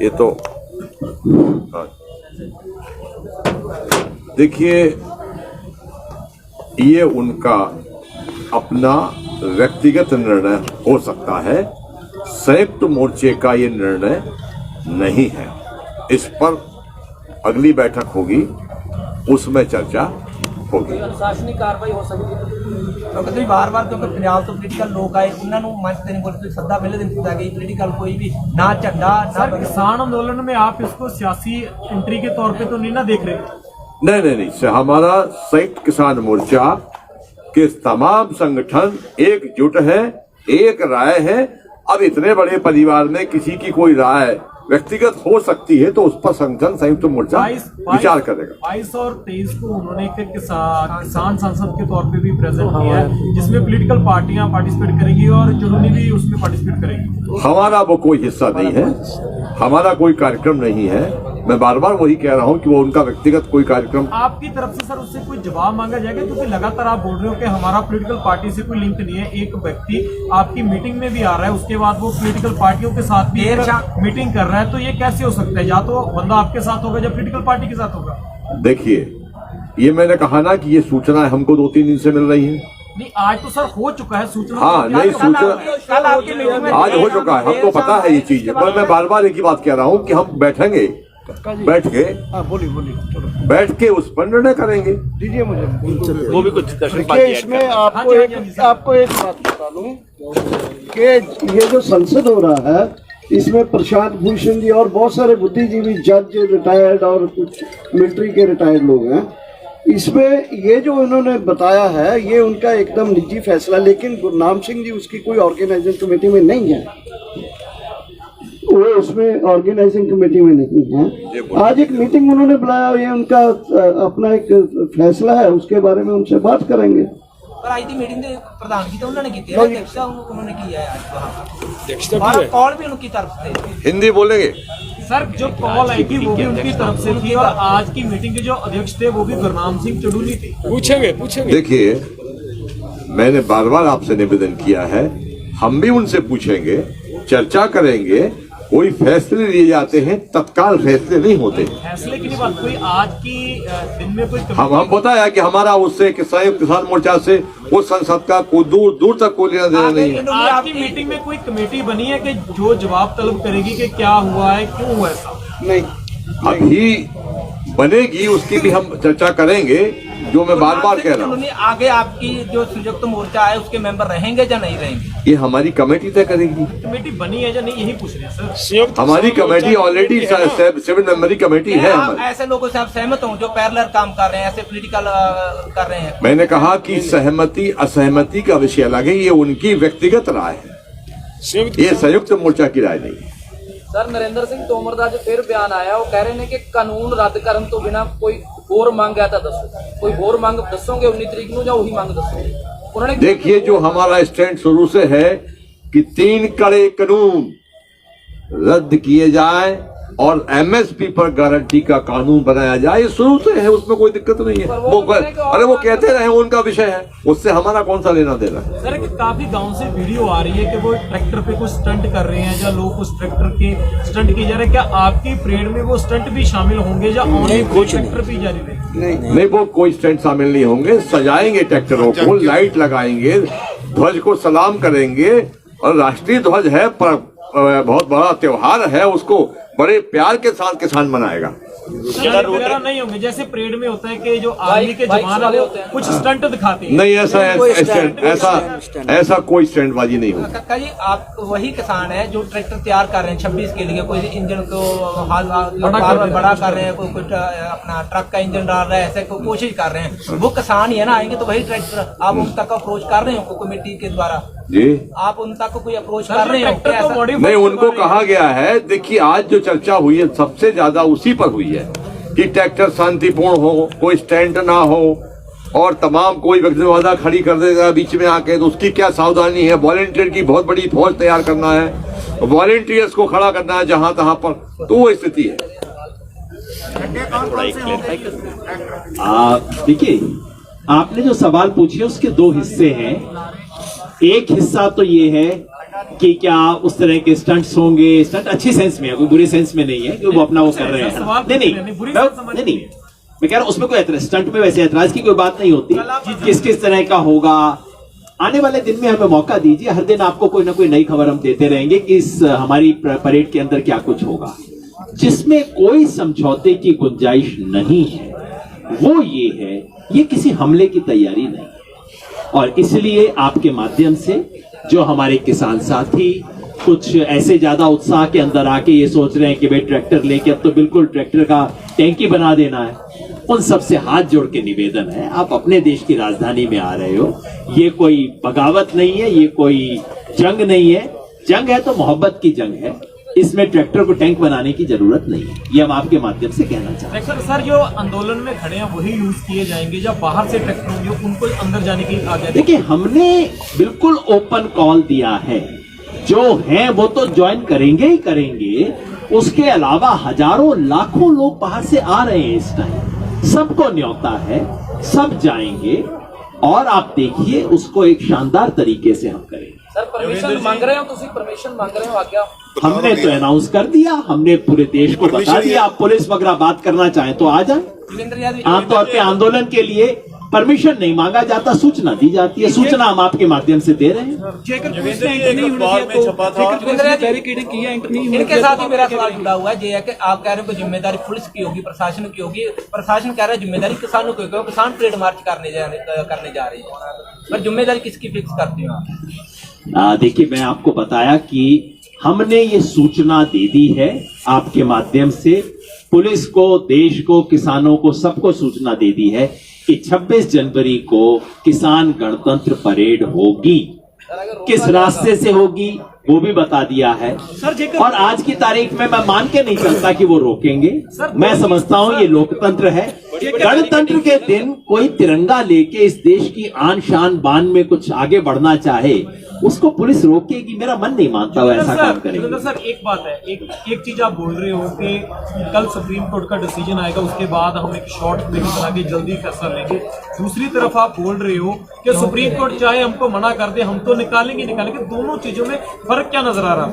ये तो हाँ। देखिए, ये उनका अपना व्यक्तिगत निर्णय हो सकता है, संयुक्त मोर्चे का ये निर्णय नहीं है। इस पर अगली बैठक होगी, उसमें चर्चा होगी।
ਅਨੁਸ਼ਾਸਨੀ ਕਾਰਵਾਈ ਹੋ ਸਕਦੀ ਹੈ, ਕਿਉਂਕਿ ਤੁਸੀਂ ਵਾਰ-ਵਾਰ ਕਿਉਂਕਿ ਪੰਜਾਬ ਤੋਂ ਪੋਲੀਟੀਕਲ ਲੋਕ ਆਏ, ਉਹਨਾਂ ਨੂੰ ਮੰਚ ਤੇ ਨਹੀਂ ਬੋਲੇ, ਤੁਸੀਂ ਸੱਦਾ ਪਹਿਲੇ ਦਿਨ ਦਿੱਤਾ ਗਈ, ਪੋਲੀਟੀਕਲ ਕੋਈ भी ना झंडा ना
किसान आंदोलन में आप इसको सियासी एंट्री के तौर पे तो नहीं ना देख रहे?
नहीं, हमारा संयुक्त किसान मोर्चा के तमाम संगठन एकजुट है, एक राय है। अब इतने बड़े परिवार में किसी की कोई राय व्यक्तिगत हो सकती है, तो उस पर संगठन संयुक्त मोर्चा विचार करेगा।
22 और 23 को उन्होंने एक किसान संसद के तौर पे भी प्रेजेंट किया है, जिसमें पॉलिटिकल पार्टियां पार्टिसिपेट करेंगी और चुनावी भी उसमें पार्टिसिपेट करेंगी।
हमारा वो कोई हिस्सा नहीं है, हमारा कोई कार्यक्रम नहीं है। मैं बार बार वही कह रहा हूँ कि वो उनका व्यक्तिगत कोई कार्यक्रम।
आपकी तरफ से सर उससे कोई जवाब मांगा जाएगा, क्योंकि लगातार आप बोल रहे हो कि हमारा पॉलिटिकल पार्टी से कोई लिंक नहीं है। एक व्यक्ति आपकी मीटिंग में भी आ रहा है, उसके बाद वो पॉलिटिकल पार्टियों के साथ भी मीटिंग कर रहा है, तो ये कैसे हो सकता है? या तो बंदा आपके साथ होगा या पॉलिटिकल पार्टी के साथ होगा।
देखिए, ये मैंने कहा ना कि ये सूचना हमको 2-3 दिन से मिल रही है।
नहीं, आज तो सर हो चुका है सूचना।
हाँ, नहीं सूचना
कल आपकी मीटिंग में
आज हो चुका है, हमको पता है ये चीज, पर मैं बार बार एक ही बात कह रहा हूँ कि हम बैठेंगे, बैठ के बैठ के उस पर निर्णय करेंगे।
दीजिए मुझे
वो भी कुछ
देखिए, इसमें आपको एक बात बता दूं कि ये जो संसद हो रहा है, इसमें प्रशांत भूषण जी और बहुत सारे बुद्धिजीवी, जज, रिटायर्ड और कुछ मिलिट्री के रिटायर्ड लोग हैं। इसमें ये जो उन्होंने बताया है, ये उनका एकदम निजी फैसला, लेकिन गुरनाम सिंह जी उसकी कोई ऑर्गेनाइजिंग कमेटी में नहीं है, वो उसमें ऑर्गेनाइजिंग कमेटी में नहीं है। आज एक मीटिंग उन्होंने बुलाया, ये उनका अपना एक फैसला है, उसके बारे में उनसे बात करेंगे।
पर आज की मीटिंग ਦੇ ਪ੍ਰਧਾਨਗੀ ਤਾਂ ਉਹਨਾਂ ਨੇ ਕੀਤੀ ਹੈ, ਅਧਿਕਸ਼ਤਾ ਉਹਨਾਂ ਨੇ ਕੀ ਹੈ ਅੱਜ ਵਹਾਂ पर कॉल भी उनकी तरफ से।
हिंदी बोलेंगे
सर, जो कॉल आई थी वो भी उनकी तरफ से थी, और आज की मीटिंग के जो अध्यक्ष थे वो भी गुरनाम सिंह चडूली थे। पूछेंगे
देखिए, मैंने बार बार आपसे निवेदन किया है, हम भी उनसे पूछेंगे, चर्चा करेंगे। कोई फैसले लिए जाते हैं, तत्काल फैसले नहीं होते।
फैसले की नहीं बात, कोई आज की दिन में कोई
हम बताया कि हमारा उससे कि संयुक्त किसान मोर्चा से उस संसद का कोई दूर दूर तक कोई लेना देना नहीं है।
आज की मीटिंग में कोई कमेटी बनी है कि जो जवाब तलब करेगी कि क्या हुआ है, क्यों हुआ ऐसा?
नहीं,
अभी बनेगी, उसकी भी हम चर्चा करेंगे, जो मैं बार बार कह रहा हूँ।
आगे आपकी जो संयुक्त मोर्चा है उसके मेंबर रहेंगे या नहीं रहेंगे,
ये हमारी कमेटी तय करेगी।
कमेटी बनी है या नहीं, यही पूछ रहे हैं सर।
हमारी कमेटी ऑलरेडी 7 मेंबरी कमेटी है
आप
हमारी।
ऐसे लोगों से आप सहमत हो जो पैरेलल काम कर रहे हैं, ऐसे पॉलिटिकल कर रहे हैं?
मैंने कहा कि सहमति असहमति का विषय अलग है, ये उनकी व्यक्तिगत राय है, ये संयुक्त मोर्चा की राय नहीं है।
ਸਰ ਨਰਿੰਦਰ ਸਿੰਘ ਤੋਮਰ ਦਾ ਅੱਜ ਫਿਰ ਬਿਆਨ ਆਇਆ, ਉਹ ਕਹਿ ਰਹੇ ਨੇ ਕਿ ਕਾਨੂੰਨ ਰੱਦ ਕਰਨ ਤੋਂ ਬਿਨਾ ਕੋਈ ਹੋਰ ਮੰਗ ਹੈ ਤਾਂ ਦੱਸੋ, ਕੋਈ ਹੋਰ ਮੰਗ ਦੱਸੋਗੇ 19 ਤਰੀਕ ਨੂੰ ਜਾਂ ਉਹੀ ਮੰਗ ਦੱਸੋਗੇ? उन्होंने
देखिए, जो हमारा स्टैंड शुरू से है कि 3 कड़े कानून रद्द किए जाए और एमएसपी पर गारंटी का कानून बनाया जाए, ये शुरू से है, उसमें कोई दिक्कत नहीं है। अरे वो कहते रहे, उनका विषय है, उससे हमारा कौन सा लेना देना है।
सर काफी गांव से वीडियो आ रही है कि वो ट्रैक्टर पे कुछ स्टंट कर रहे हैं, या लोग उस ट्रैक्टर के स्टंट किए जा रहे हैं, क्या आपकी परेड में वो स्टंट भी शामिल होंगे या ओनली ट्रैक्टर भी जारी रहेंगे?
नहीं, वो कोई स्टैंड शामिल नहीं होंगे। सजाएंगे ट्रैक्टरों को, लाइट लगाएंगे, ध्वज को सलाम करेंगे, और राष्ट्रीय ध्वज है, पर बहुत बड़ा त्योहार है, उसको बड़े प्यार के साथ किसान मनाएगा।
वगैरह नहीं होंगे जैसे परेड में होता है कि जो आर्मी के जवान वाले होते हैं कुछ स्टंट दिखाते हैं?
नहीं, ऐसा कोई स्टैंडबाजी नहीं होगी।
काका जी, आप वही किसान हैं जो ट्रैक्टर तैयार कर रहे हैं 26 के लिए, कोई इंजन को बड़ा कर रहे हैं, कोई अपना ट्रक का इंजन डाल रहा है, ऐसे कोई कोशिश कर रहे हैं, वो किसान ही है ना, आएंगे तो वही ट्रैक्टर आप उन तक अप्रोच कर रहे हो कमेटी के द्वारा?
जी,
आप उन तक कोई अप्रोच कर रहे हो?
नहीं, उनको कहा गया है। देखिए, आज जो चर्चा हुई है सबसे ज्यादा उसी पर हुई है कि ट्रैक्टर शांतिपूर्ण हो, कोई स्टैंड ना हो, और तमाम कोई व्यक्ति वादा खड़ी कर देगा बीच में आके, तो उसकी क्या सावधानी है। वॉलंटियर की बहुत बड़ी फौज तैयार करना है, वॉलंटियर्स को खड़ा करना है जहां तहां पर, तो वो स्थिति है।
देखिए, आपने जो सवाल पूछे उसके 2 हिस्से हैं। एक हिस्सा तो ये है कि क्या उस तरह के स्टंट्स होंगे, स्टंट अच्छी सेंस में है, कोई बुरी सेंस में नहीं है कि वो अपना वो कर रहे हैं। नहीं, मैं कह रहा हूं उसमें कोई ऐतराज, स्टंट में वैसे ऐतराज की कोई बात नहीं होती। किस किस तरह का होगा, आने वाले दिन में हमें मौका दीजिए, हर दिन आपको कोई ना कोई नई खबर हम देते रहेंगे कि इस हमारी परेड के अंदर क्या कुछ होगा। जिसमें कोई समझौते की गुंजाइश नहीं है वो ये है, ये किसी हमले की तैयारी नहीं है। और इसलिए आपके माध्यम से जो हमारे किसान साथी कुछ ऐसे ज्यादा उत्साह के अंदर आके ये सोच रहे हैं कि भाई ट्रैक्टर लेके अब तो बिल्कुल ट्रैक्टर का टैंकी बना देना है, उन सबसे हाथ जोड़ के निवेदन है, आप अपने देश की राजधानी में आ रहे हो, ये कोई बगावत नहीं है, ये कोई जंग नहीं है। जंग है तो मोहब्बत की जंग है, इसमें ट्रैक्टर को टैंक बनाने की जरूरत नहीं है, ये हम आपके माध्यम से कहना चाहते हैं।
सर जो आंदोलन में खड़े हैं वही यूज किए जाएंगे, जब बाहर से ट्रैक्टर होंगे उनको अंदर जाने की आज्ञा?
देखिए, हमने बिल्कुल ओपन कॉल दिया है, जो हैं वो तो ज्वाइन करेंगे ही करेंगे, उसके अलावा हजारों लाखों लोग बाहर से आ रहे हैं इस टाइम, सबको न्योता है, सब जाएंगे, और आप देखिए उसको एक शानदार तरीके से हम करेंगे।
सर परमिशन मांग रहे हो, तुसी परमिशन मांग रहे हो आज्ञा?
हमने तो अनाउंस कर दिया, हमने पूरे देश को बता दिया, आप पुलिस वगैरह बात करना चाहें तो आ जाए। आमतौर पे आंदोलन के लिए परमिशन नहीं मांगा जाता, सूचना दी जाती है, सूचना हम आपके माध्यम से दे रहे हैं।
इनके साथ ही मेरा सवाल जुड़ा हुआ है, ये है कि आप कह रहे हो जिम्मेदारी पुलिस की होगी, प्रशासन की होगी, प्रशासन कह रहा है जिम्मेदारी किसानों की होगी, किसान परेड मार्च करने जा रहे हैं, पर जिम्मेदारी किसकी फिक्स करते हो आप?
देखिए, मैं आपको बताया कि हमने ये सूचना दे दी है आपके माध्यम से, पुलिस को, देश को, किसानों को, सबको सूचना दे दी है कि 26 जनवरी को किसान गणतंत्र परेड होगी। किस रास्ते से होगी वो भी बता दिया है, और आज की तारीख में मैं मान के नहीं चलता कि वो रोकेंगे। मैं समझता हूं ये लोकतंत्र है। गणतंत्र के दिन कोई तिरंगा लेके इस देश की आन शान बान में कुछ आगे बढ़ना चाहे, उसको पुलिस रोकेगी? मेरा मन नहीं मानता वो ऐसा काम करेगा।
सर एक बात है, एक चीज आप बोल रहे हो कि कल सुप्रीम कोर्ट का डिसीजन आएगा, उसके बाद हम एक शॉर्ट फिल्म बना के जल्दी फैसला लेंगे। दूसरी तरफ आप बोल रहे हो कि सुप्रीम कोर्ट चाहे हमको मना कर दे, हम तो निकालेंगे। दोनों चीजों में फर्क क्या नजर आ रहा है?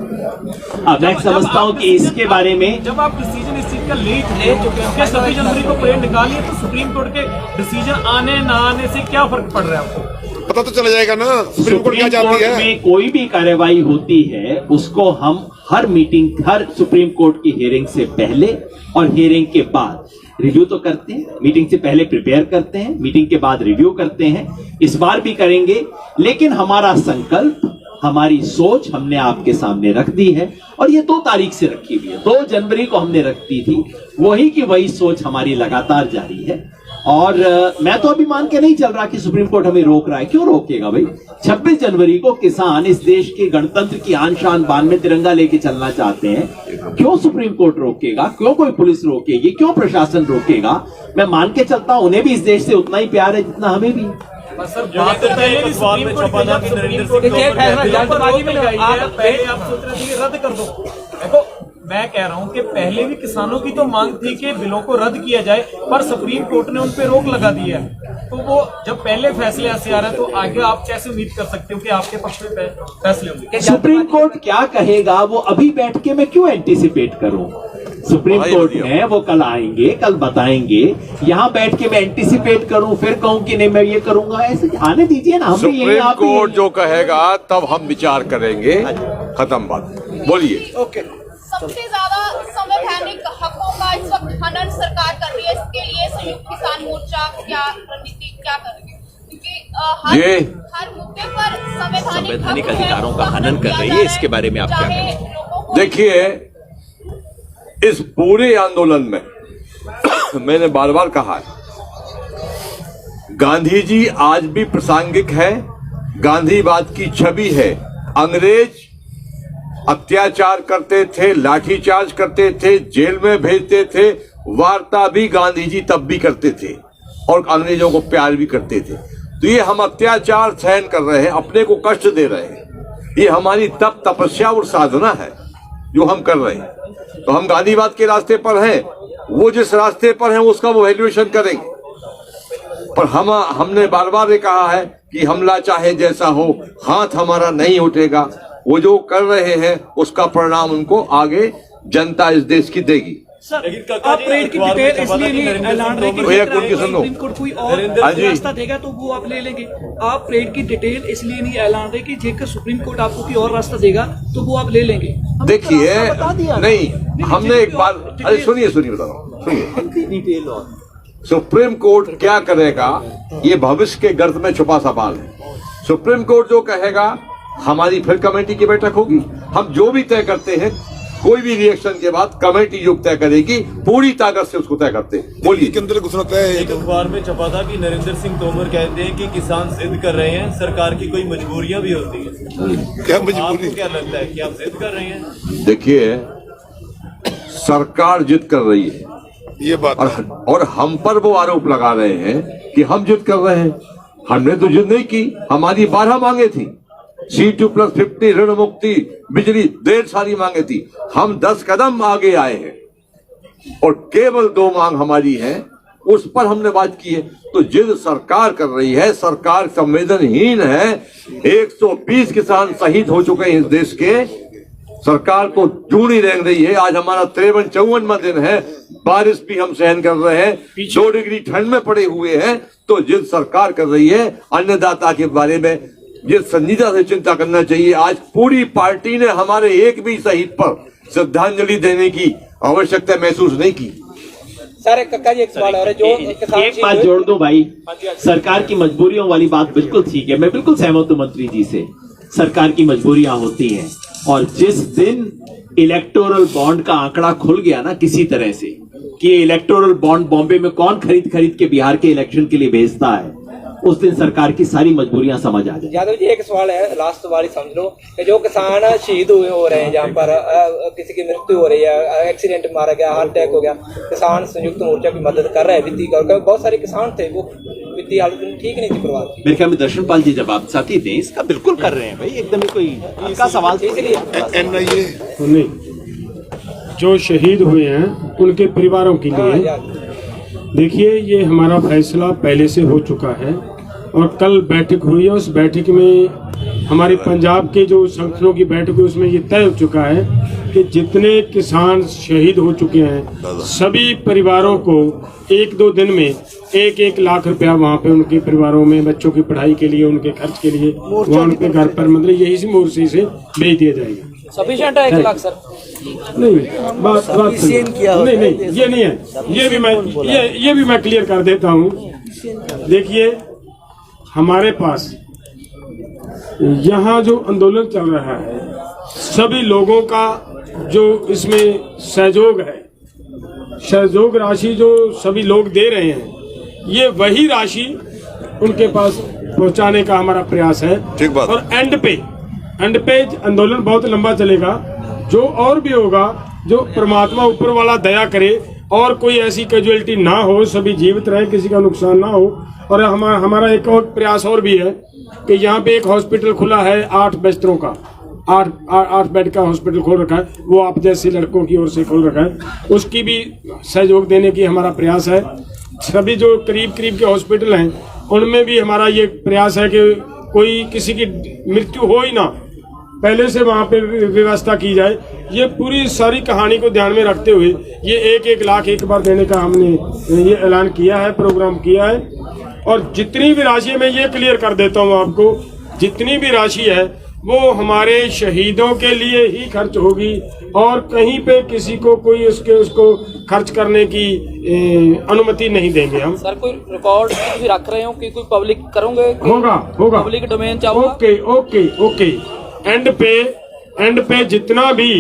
मैं समझता हूँ कि इसके बारे में
जब आप डिसीजन इस चीज का ले चुके हैं, 26 जनवरी को परेड निकालिए, तो सुप्रीम कोर्ट के डिसीजन आने ना आने से क्या फर्क पड़ रहा है आपको?
पता तो चला जाएगा ना सुप्रीम कोर्ट क्या चाहती है।
में कोई भी कार्यवाही होती है उसको हम हर मीटिंग, हर सुप्रीम कोर्ट की हियरिंग से पहले और हियरिंग के बाद रिव्यू तो करते हैं। मीटिंग से पहले प्रिपेयर करते हैं, मीटिंग के बाद रिव्यू करते हैं, इस बार भी करेंगे। लेकिन हमारा संकल्प, हमारी सोच हमने आपके सामने रख दी है, और ये 2 तारीख से रखी हुई है, 2 जनवरी को हमने रख दी थी, वही की वही सोच हमारी लगातार जारी है। और मैं तो अभी मान के नहीं चल रहा कि सुप्रीम कोर्ट हमें रोक रहा है। क्यों रोकेगा भाई? 26 जनवरी को किसान इस देश के गणतंत्र की आन शान बान में तिरंगा लेके चलना चाहते हैं। क्यों सुप्रीम कोर्ट रोकेगा? क्यों कोई पुलिस रोकेगी? क्यों प्रशासन रोकेगा? मैं मान के चलता हूं उन्हें भी इस देश से उतना ही प्यार है जितना हमें भी।
सर बात तो पहले भी सुप्रीम कोर्ट में जब सुप्रीम कोर्ट
ये फैसला जल्दबाजी में
पहले आप सोच रहे थे कि रद्द कर दो। देखो मैं कह रहा हूं कि पहले भी किसानों की तो मांग थी कि बिलों को रद्द किया जाए, पर सुप्रीम कोर्ट ने उन पे रोक लगा दी है। तो वो जब पहले फैसले ऐसे आ रहे हैं तो आगे आप कैसे उम्मीद कर सकते हो कि आपके पक्ष में फैसले होंगे?
सुप्रीम कोर्ट क्या कहेगा वो अभी बैठ के मैं क्यों एंटीसिपेट करूं? सुप्रीम कोर्ट है वो कल आएंगे, कल बताएंगे। यहाँ बैठ के मैं एंटीसिपेट करूं फिर कहूं कि नहीं मैं ये करूंगा, ऐसे आने दीजिए ना। हम भी यही,
सुप्रीम
आप भी
कोर्ट
यही।
जो कहेगा तब हम विचार करेंगे। खत्म बात। बोलिए।
सबसे ज्यादा संवैधानिक हकों का इस वक्त हनन सरकार कर रही है। इसके लिए संयुक्त किसान मोर्चा क्या रणनीति क्या करेंगे? क्योंकि हर मुद्दे पर संवैधानिक
अधिकारों का हनन कर रही है, इसके बारे में आप क्या कहेंगे?
देखिए, इस पूरे आंदोलन में मैंने बार बार कहा है, गांधी जी आज भी प्रासंगिक है। गांधीवाद की छवि है। अंग्रेज अत्याचार करते थे, लाठीचार्ज करते थे, जेल में भेजते थे, वार्ता भी गांधी जी तब भी करते थे और अंग्रेजों को प्यार भी करते थे। तो ये हम अत्याचार सहन कर रहे हैं, अपने को कष्ट दे रहे हैं। ये हमारी तप तपस्या और साधना है जो हम कर रहे हैं। तो हम गांधीवाद के रास्ते पर हैं। वो जिस रास्ते पर हैं उसका वो वैल्यूएशन करेंगे। पर हमने बार बार ये कहा है कि हमला चाहे जैसा हो, हाथ हमारा नहीं उठेगा। वो जो कर रहे हैं उसका परिणाम उनको आगे जनता इस देश की देगी।
आप परेड की डिटेल इसलिए नहीं ऐलान रहे कि सुप्रीम कोर्ट कोई और रास्ता देगा तो वो आप ले लेंगे। आप परेड की डिटेल इसलिए नहीं ऐलान रहे कि जेकर सुप्रीम कोर्ट आपको कोई और रास्ता देगा तो वो आप ले लेंगे।
देखिए, नहीं, हमने एक बार, अरे सुनिए बता रहा हूँ, सुनिए। सुप्रीम कोर्ट क्या करेगा ये भविष्य के गर्त में छुपा सवाल है। सुप्रीम कोर्ट जो कहेगा, हमारी फिर कमेटी की बैठक होगी। हम जो भी तय करते हैं, कोई भी रिएक्शन के बाद कमेटी जो तय करेगी, पूरी ताकत से उसको तय करते हैं। बोलिए।
के अंदर घुसना तय है। एक अखबार में छपा था कि नरेंद्र सिंह तोमर कहते हैं कि किसान जिद कर रहे हैं, सरकार की कोई मजबूरियां भी होती हैं।
क्या मजबूरी?
आपको क्या लगता है कि आप जिद कर रहे हैं?
देखिए, सरकार जिद कर रही है
ये बात
और हम पर वो आरोप लगा रहे हैं कि हम जिद कर रहे हैं। हमने तो जिद नहीं की। हमारी 12 मांगे थी, C2+50, ऋण मुक्ति, बिजली, ढेर सारी मांगे थी। हम 10 कदम आगे आए हैं और केवल 2 मांग हमारी है, उस पर हमने बात की है। तो जिद सरकार कर रही है। सरकार संवेदनहीन है। 120 किसान शहीद हो चुके हैं इस देश के। सरकार को चूनी रेंग रही है। आज हमारा 53-54वां दिन है, बारिश भी हम सहन कर रहे हैं, 2 डिग्री ठंड में पड़े हुए हैं। तो जिद सरकार कर रही है। अन्नदाता के बारे में जिस संजीदा से चिंता करना चाहिए। आज पूरी पार्टी ने हमारे एक भी शहीद पर श्रद्धांजलि देने की आवश्यकता महसूस नहीं की।
सर कक्का जी एक सवाल और है जो
एक बात जोड़ दो भाई, सरकार की मजबूरियों वाली बात बिल्कुल ठीक है। मैं बिल्कुल सहमत हूं मंत्री जी से। सरकार की मजबूरियां होती हैं और जिस दिन इलेक्टोरल बॉन्ड का आंकड़ा खुल गया ना किसी तरह से कि ये इलेक्टोरल बॉन्ड बॉम्बे में कौन खरीद के बिहार के इलेक्शन के लिए भेजता है, उस दिन सरकार की सारी मजबूरियां समझ आ जाए।
यादव जी एक सवाल है, लास्ट सवाल ही समझ लो कि जो किसान शहीद हुए हो रहे हैं, जहाँ पर किसी की मृत्यु हो रही है, एक्सीडेंट मारा गया, हार्ट अटैक हो गया, किसान संयुक्त मोर्चा की मदद कर रहे हैं वित्तीय तौर पर। बहुत सारे किसान थे वो वित्तीय हालत ठीक नहीं थी परिवार की।
मेरे ख्याल में दर्शन पाल जी जवाब साथी दें इसका। बिल्कुल कर रहे हैं भाई, एकदम ही कोई इसका सवाल।
नहीं, जो शहीद हुए हैं उनके परिवारों के लिए देखिए, ये हमारा फैसला पहले से हो चुका है और कल बैठक हुई है। उस बैठक में हमारे पंजाब के जो संगठनों की बैठक हुई उसमें ये तय हो चुका है कि जितने किसान शहीद हो चुके हैं सभी परिवारों को 1-2 दिन में 1-1 लाख रुपया वहाँ पे उनके परिवारों में बच्चों की पढ़ाई के लिए, उनके खर्च के लिए वहाँ उनके घर पर मतलब यही से मोर्चे से भेज दिया जाएगा।
सफिशिएंट है 1 लाख सर?
नहीं, बात नहीं, ये नहीं है। ये भी मैं क्लियर कर देता हूँ। देखिए, हमारे पास यहाँ जो आंदोलन चल रहा है सभी लोगों का जो इसमें सहयोग है, सहयोग राशि जो सभी लोग दे रहे हैं ये वही राशि उनके पास पहुंचाने का हमारा प्रयास है।
ठीक बात।
और एंड पे आंदोलन बहुत लंबा चलेगा। जो और भी होगा, जो परमात्मा ऊपर वाला दया करे और कोई ऐसी कैजुअलिटी ना हो, सभी जीवित रहे, किसी का नुकसान ना हो। और हमारा एक और प्रयास और भी है कि यहाँ पे एक हॉस्पिटल खुला है 8 बिस्तरों का, 8 बेड का हॉस्पिटल खोल रखा है, वो आप जैसे लड़कों की ओर से खोल रखा है, उसकी भी सहयोग देने की हमारा प्रयास है। सभी जो करीब के हॉस्पिटल हैं उनमें भी हमारा ये प्रयास है कि कोई किसी की मृत्यु हो ही ना, पहले से वहाँ पे व्यवस्था की जाए। ये पूरी सारी कहानी को ध्यान में रखते हुए ये 1-1 लाख एक बार देने का हमने ये ऐलान किया है, प्रोग्राम किया है। और जितनी भी राशि, मैं ये क्लियर कर देता हूँ आपको, जितनी भी राशि है वो हमारे शहीदों के लिए ही खर्च होगी और कहीं पे किसी को कोई उसको खर्च करने की अनुमति नहीं देंगे हम।
सर कोई रिकॉर्ड भी रख रहे हो कि कोई पब्लिक करोगे?
होगा
पब्लिक डोमेन चाहोगे?
ओके। एंड पे जितना भी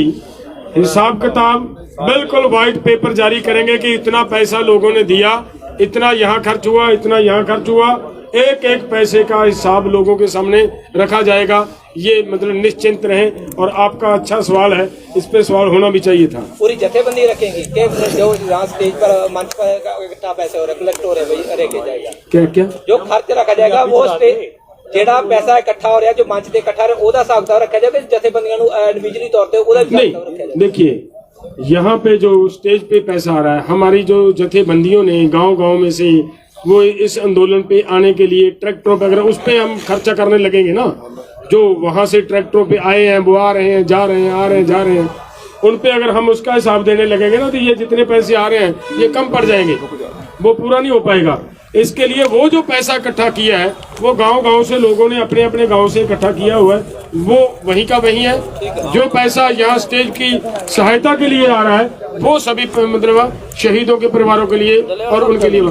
हिसाब किताब बिल्कुल व्हाइट पेपर जारी करेंगे कि इतना पैसा लोगों ने दिया, इतना यहाँ खर्च हुआ, इतना यहाँ खर्च हुआ, एक पैसे का हिसाब लोगों के सामने रखा जाएगा। ये मतलब निश्चिंत रहें। और आपका अच्छा सवाल है, इस पे सवाल होना भी चाहिए था।
पूरी जथेबंदी रखेंगे कि जो यहाँ स्टेज पर मंच पर इकट्ठा पैसे हो रहे, कलेक्ट हो रहे, रखा जाएगा
क्या
जो खर्च रखा जाएगा वो ਜਿਹੜਾ पैसा इकट्ठा हो रहा है, जो मंच पे इकट्ठा हो रहा है, ਉਹਦਾ ਹਿਸਾਬ ਕਿਤਾਬ ਰੱਖਿਆ ਜਾਵੇ। ਜਥੇਬੰਦੀਆਂ ਨੂੰ ਇੰਡੀਵਿਜੂਅਲੀ ਤੌਰ ਤੇ ਉਹਦਾ ਵੀ ਹਿਸਾਬ ਰੱਖਿਆ जाए।
देखिए यहाँ पे जो स्टेज पे पैसा आ रहा है, हमारी जो जथेबंदियों ने गांव में से वो इस आंदोलन पे आने के लिए ट्रैक्टरों पे, अगर उस पे हम खर्चा करने लगेंगे ना, जो वहां से ट्रैक्टरों पे आए हैं, वो आ रहे हैं, जा रहे हैं, आ रहे हैं, जा रहे हैं, उन पे अगर हम उसका हिसाब देने लगेंगे ना, तो ये जितने पैसे आ रहे हैं ये कम पड़ जाएंगे, वो पूरा नहीं हो पाएगा। इसके लिए वो जो पैसा इकट्ठा किया है, वो गांव से लोगों ने अपने गांव से इकट्ठा किया हुआ है, वो वहीं का वहीं है। जो पैसा यहाँ स्टेज की सहायता के लिए आ रहा है, वो सभी मतलब शहीदों के परिवारों के लिए और उनके लिए